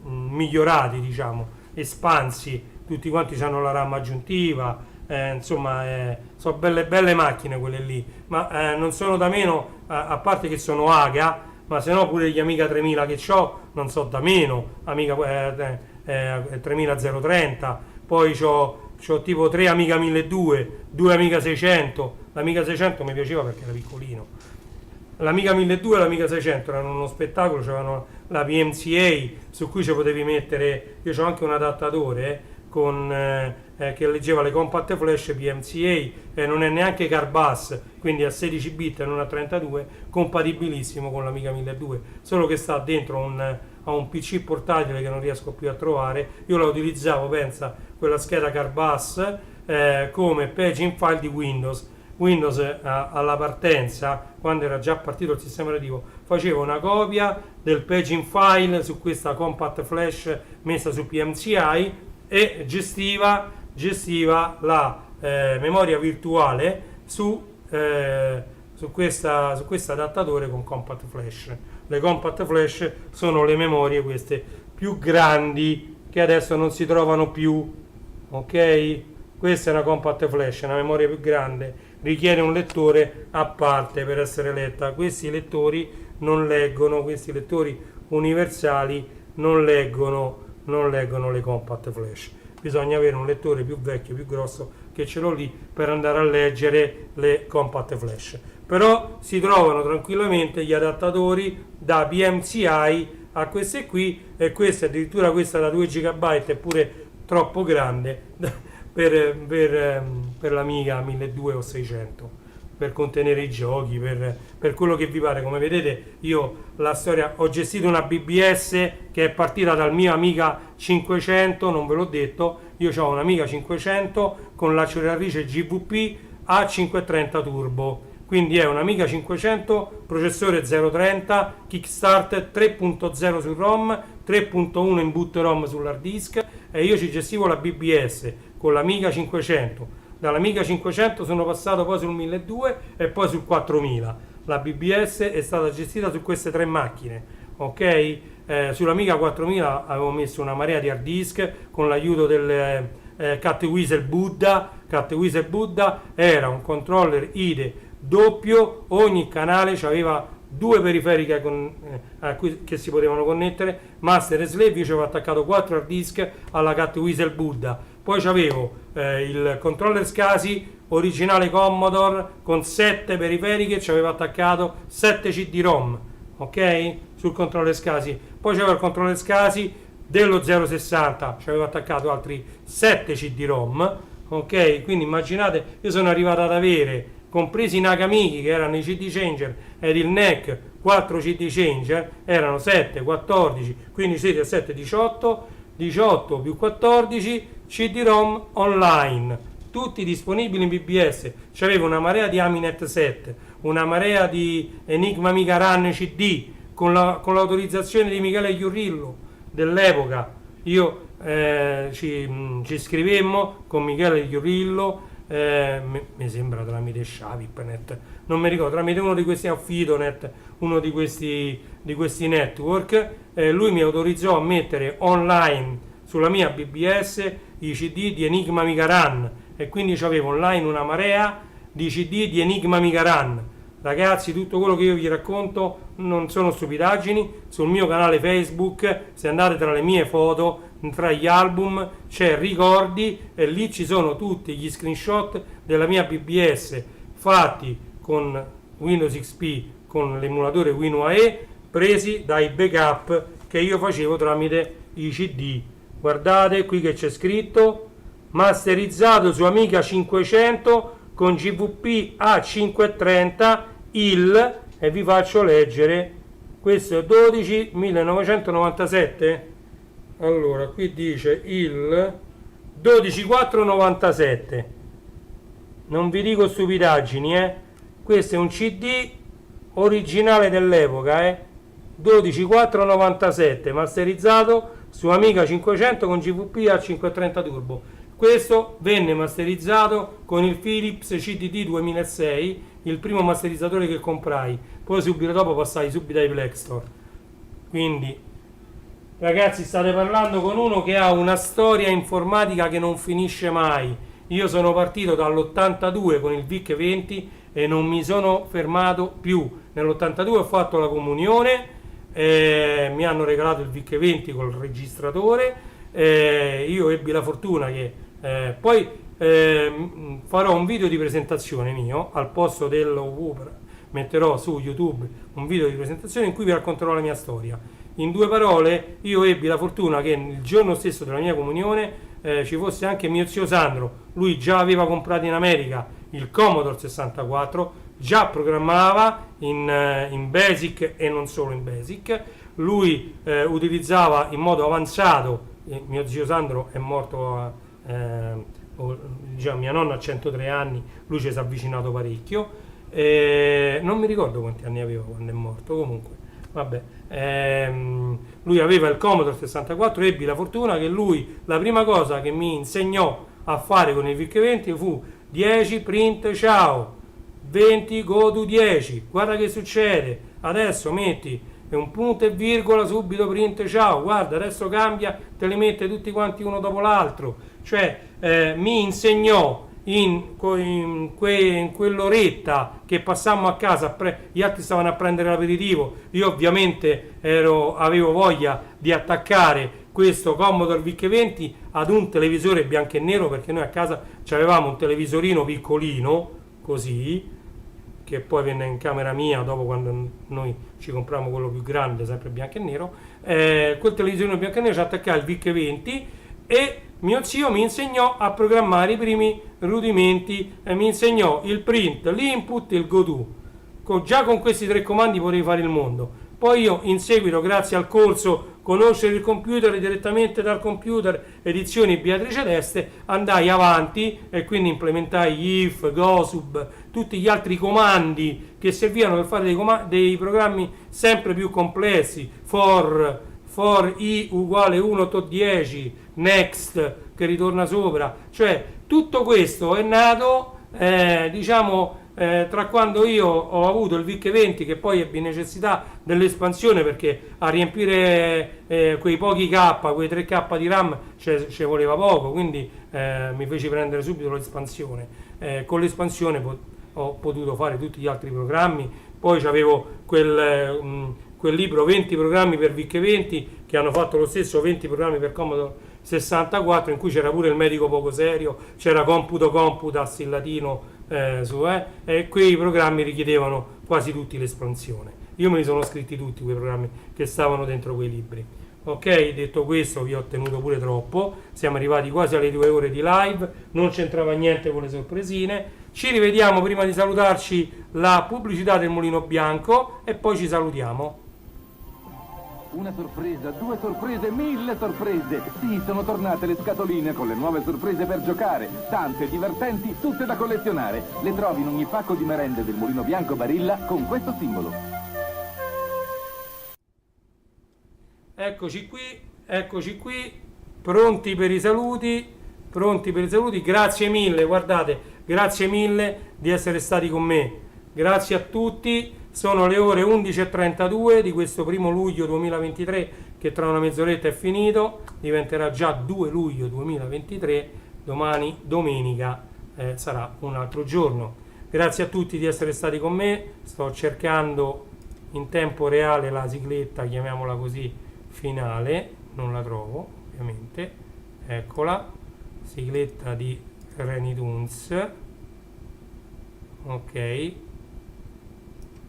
migliorati, diciamo espansi, tutti quanti hanno la RAM aggiuntiva, insomma sono belle macchine quelle lì, ma non sono da meno, a parte che sono AGA, ma se no pure gli Amiga 3000 che ho non so da meno, Amiga 3030, poi ho tipo 3 Amiga 1200, 2 Amiga 600, l'Amiga 600 mi piaceva perché era piccolino, l'Amiga 1200 e l'Amiga 600 erano uno spettacolo, c'erano la PMCA su cui ci potevi mettere, io ho anche un adattatore con che leggeva le compact flash PMCA e non è neanche car bus, quindi a 16 bit e non a 32, compatibilissimo con l'Amiga 1200, solo che sta dentro a un PC portatile che non riesco più a trovare. Io la utilizzavo, pensa, quella scheda car bus come paging file di Windows. Alla partenza, quando era già partito il sistema operativo, faceva una copia del paging file su questa compact flash messa su PMCI e gestiva la memoria virtuale su questo adattatore con compact flash. Le compact flash sono le memorie queste più grandi che adesso non si trovano più, ok? Questa è una compact flash, una memoria più grande, richiede un lettore a parte per essere letta. Questi lettori non leggono, questi lettori universali non leggono le compact flash. Bisogna avere un lettore più vecchio, più grosso, che ce l'ho lì per andare a leggere le compact flash. Però si trovano tranquillamente gli adattatori da PMCI a queste qui, e questa addirittura questa da 2 GB è pure troppo grande per l'Amiga 1200 o 600, per contenere i giochi, per quello che vi pare. Come vedete, io la storia, ho gestito una BBS che è partita dal mio Amiga 500, non ve l'ho detto, io ho un'Amiga 500 con l'acceleratrice GVP A530 Turbo, quindi è un'Amiga 500, processore 030, kickstart 3.0 sul ROM, 3.1 in boot ROM sull'hard disk, e io ci gestivo la BBS con l'Amiga 500. Dall'Amiga 500 sono passato poi sul 1200 e poi sul 4000. La BBS è stata gestita su queste 3 macchine, ok? Sull'Amiga 4000 avevo messo una marea di hard disk con l'aiuto del Catweasel Buddha. Catweasel Buddha era un controller IDE doppio, ogni canale aveva 2 periferiche che si potevano connettere, master e slave. Io ci avevo attaccato 4 hard disk alla Catweasel Buddha. Poi c'avevo il controller SCSI originale Commodore con 7 periferiche, ci avevo attaccato 7 CD-ROM, ok? Sul controller SCSI. Poi c'avevo il controller SCSI dello 060, ci avevo attaccato altri 7 CD-ROM, ok? Quindi immaginate, io sono arrivato ad avere, compresi i Nakamiki che erano i CD changer ed il NEC 4 CD changer, erano 7, 14, quindi 6 e 7, 18 più 14 CD-ROM online, tutti disponibili in BBS. C'avevo una marea di Aminet 7, una marea di Enigma Amiga Run CD con l'autorizzazione di Michele Iurrillo dell'epoca. Io ci scrivemmo con Michele Iurrillo, mi sembra tramite Shavipnet, non mi ricordo, tramite uno di questi Fidonet, uno di questi network. Lui mi autorizzò a mettere online sulla mia BBS i CD di Enigma Amiga Run, e quindi avevo online una marea di CD di Enigma Amiga Run. Ragazzi, tutto quello che io vi racconto non sono stupidaggini. Sul mio canale Facebook, se andate tra le mie foto, tra gli album c'è ricordi, e lì ci sono tutti gli screenshot della mia BBS fatti con Windows XP con l'emulatore WinUAE, presi dai backup che io facevo tramite i CD. Guardate qui che c'è scritto masterizzato su Amiga 500 con GVP A530 il, e vi faccio leggere, questo è 12 1997. Allora qui dice il 12/4/97, non vi dico stupidaggini, questo è un CD originale dell'epoca, 12/4/97, masterizzato su Amiga 500 con GVP A530 Turbo. Questo venne masterizzato con il Philips CDD 2006, il primo masterizzatore che comprai, poi subito dopo passai subito ai Blackstore. Quindi ragazzi, state parlando con uno che ha una storia informatica che non finisce mai. Io sono partito dall'82 con il VIC 20 e non mi sono fermato più. Nell'82 ho fatto la comunione, mi hanno regalato il VIC 20 col registratore, io ebbi la fortuna che poi farò un video di presentazione mio al posto dello metterò su YouTube un video di presentazione in cui vi racconterò la mia storia. In 2 parole, io ebbi la fortuna che il giorno stesso della mia comunione ci fosse anche mio zio Sandro. Lui già aveva comprato in America il Commodore 64, già programmava in Basic e non solo in Basic. Lui utilizzava in modo avanzato, mio zio Sandro è morto già mia nonna ha 103 anni, lui ci si è avvicinato parecchio, non mi ricordo quanti anni aveva quando è morto, comunque vabbè, lui aveva il Commodore 64, ebbi la fortuna che lui, la prima cosa che mi insegnò a fare con il VIC-20 fu 10 print ciao, 20 go to 10, guarda che succede, adesso metti un punto e virgola, subito print ciao, guarda adesso cambia, te li mette tutti quanti uno dopo l'altro, cioè mi insegnò in quell'oretta che passammo a casa, gli altri stavano a prendere l'aperitivo, io ovviamente avevo voglia di attaccare questo Commodore VIC-20 ad un televisore bianco e nero, perché noi a casa avevamo un televisorino piccolino così, che poi venne in camera mia dopo, quando noi ci comprammo quello più grande, sempre bianco e nero. Quel televisorino bianco e nero ci attaccava il VIC-20 e mio zio mi insegnò a programmare i primi rudimenti, mi insegnò il print, l'input e il go to. Già con questi 3 comandi potevi fare il mondo. Poi io in seguito, grazie al corso Conoscere il computer direttamente dal computer, edizioni Beatrice d'Este, andai avanti e quindi implementai if, gosub, tutti gli altri comandi che servivano per fare dei programmi sempre più complessi, for i uguale 1 to 10, next che ritorna sopra, cioè tutto questo è nato tra quando io ho avuto il VIC-20, che poi ebbi necessità dell'espansione, perché a riempire quei pochi K, quei 3K di RAM ci voleva poco, quindi mi feci prendere subito l'espansione. Con l'espansione ho potuto fare tutti gli altri programmi. Poi avevo quel libro 20 programmi per VIC-20, che hanno fatto lo stesso 20 programmi per Commodore 64, in cui c'era pure il medico poco serio, c'era computas in latino, e quei programmi richiedevano quasi tutti l'espansione. Io me li sono scritti tutti quei programmi che stavano dentro quei libri. Ok, detto questo, vi ho tenuto pure troppo, siamo arrivati quasi alle 2 ore di live, non c'entrava niente con le sorpresine. Ci rivediamo, prima di salutarci, la pubblicità del Mulino Bianco e poi ci salutiamo. Una sorpresa, 2 sorprese, 1000 sorprese! Sì, sono tornate le scatoline con le nuove sorprese per giocare, tante divertenti, tutte da collezionare. Le trovi in ogni pacco di merende del Mulino Bianco Barilla con questo simbolo. Eccoci qui, pronti per i saluti, grazie mille, guardate, grazie mille di essere stati con me, grazie a tutti. Sono le ore 11:32 di questo 1 luglio 2023, che tra una mezz'oretta è finito, diventerà già 2 luglio 2023, domani domenica sarà un altro giorno. Grazie a tutti di essere stati con me, sto cercando in tempo reale la sigletta, chiamiamola così, finale, non la trovo ovviamente, eccola, sigletta di Reni Toons, ok.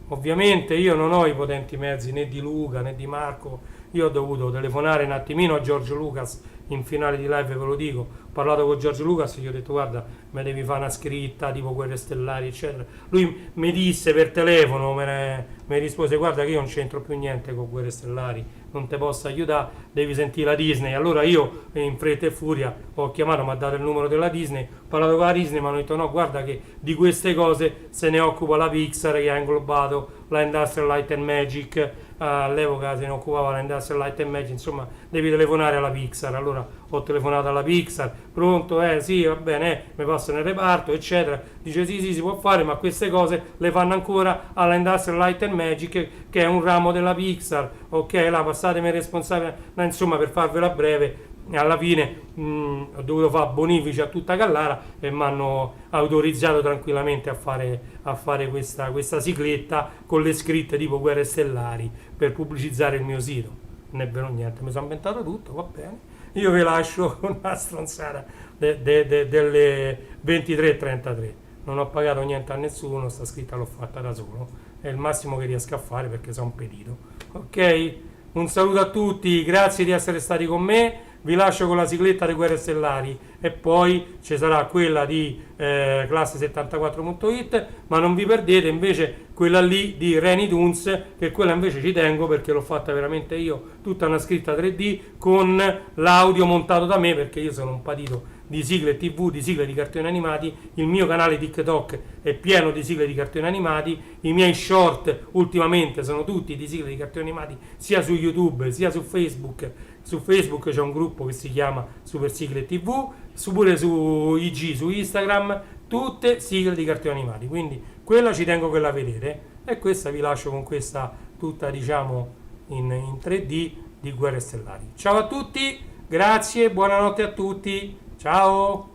Ovviamente io non ho i potenti mezzi né di Luca né di Marco, io ho dovuto telefonare un attimino a George Lucas in finale di live, ve lo dico, ho parlato con George Lucas e gli ho detto guarda, me devi fare una scritta tipo Guerre Stellari eccetera. Lui mi disse per telefono, mi rispose guarda che io non c'entro più niente con Guerre Stellari, non ti posso aiutare, devi sentire la Disney. Allora io in fretta e furia ho chiamato, mi ha dato il numero della Disney, ho parlato con la Disney, mi hanno detto no, guarda che di queste cose se ne occupa la Pixar, che ha inglobato la Industrial Light and Magic, all'epoca se ne occupava la Industrial Light and Magic, insomma devi telefonare alla Pixar. Allora ho telefonato alla Pixar, pronto, sì va bene, mi passo nel reparto eccetera, dice sì si può fare, ma queste cose le fanno ancora alla Industrial Light and Magic, che è un ramo della Pixar, ok, là passatemi il responsabile, insomma per farvela breve, alla fine ho dovuto fare bonifici a tutta Callara e mi hanno autorizzato tranquillamente a fare questa sigletta con le scritte tipo Guerre Stellari per pubblicizzare il mio sito. Non è vero niente, mi sono inventato tutto, va bene, io vi lascio con la stronzata delle 23:33, non ho pagato niente a nessuno, sta scritta l'ho fatta da solo, è il massimo che riesco a fare perché sono pedito. Ok, un saluto a tutti, grazie di essere stati con me, vi lascio con la sigletta di Guerre Stellari e poi ci sarà quella di classe74.it, ma non vi perdete invece quella lì di Reni Toons, che quella invece ci tengo perché l'ho fatta veramente io, tutta una scritta 3D con l'audio montato da me, perché io sono un patito di sigle TV, di sigle di cartoni animati. Il mio canale TikTok è pieno di sigle di cartoni animati, i miei short ultimamente sono tutti di sigle di cartoni animati, sia su YouTube sia su Facebook. Su Facebook c'è un gruppo che si chiama Super Sigle TV, pure su IG, su Instagram, tutte sigle di cartoni animati, quindi quella ci tengo quella a vedere, e questa vi lascio con questa tutta diciamo in 3D di Guerre Stellari. Ciao a tutti, grazie, buonanotte a tutti, ciao!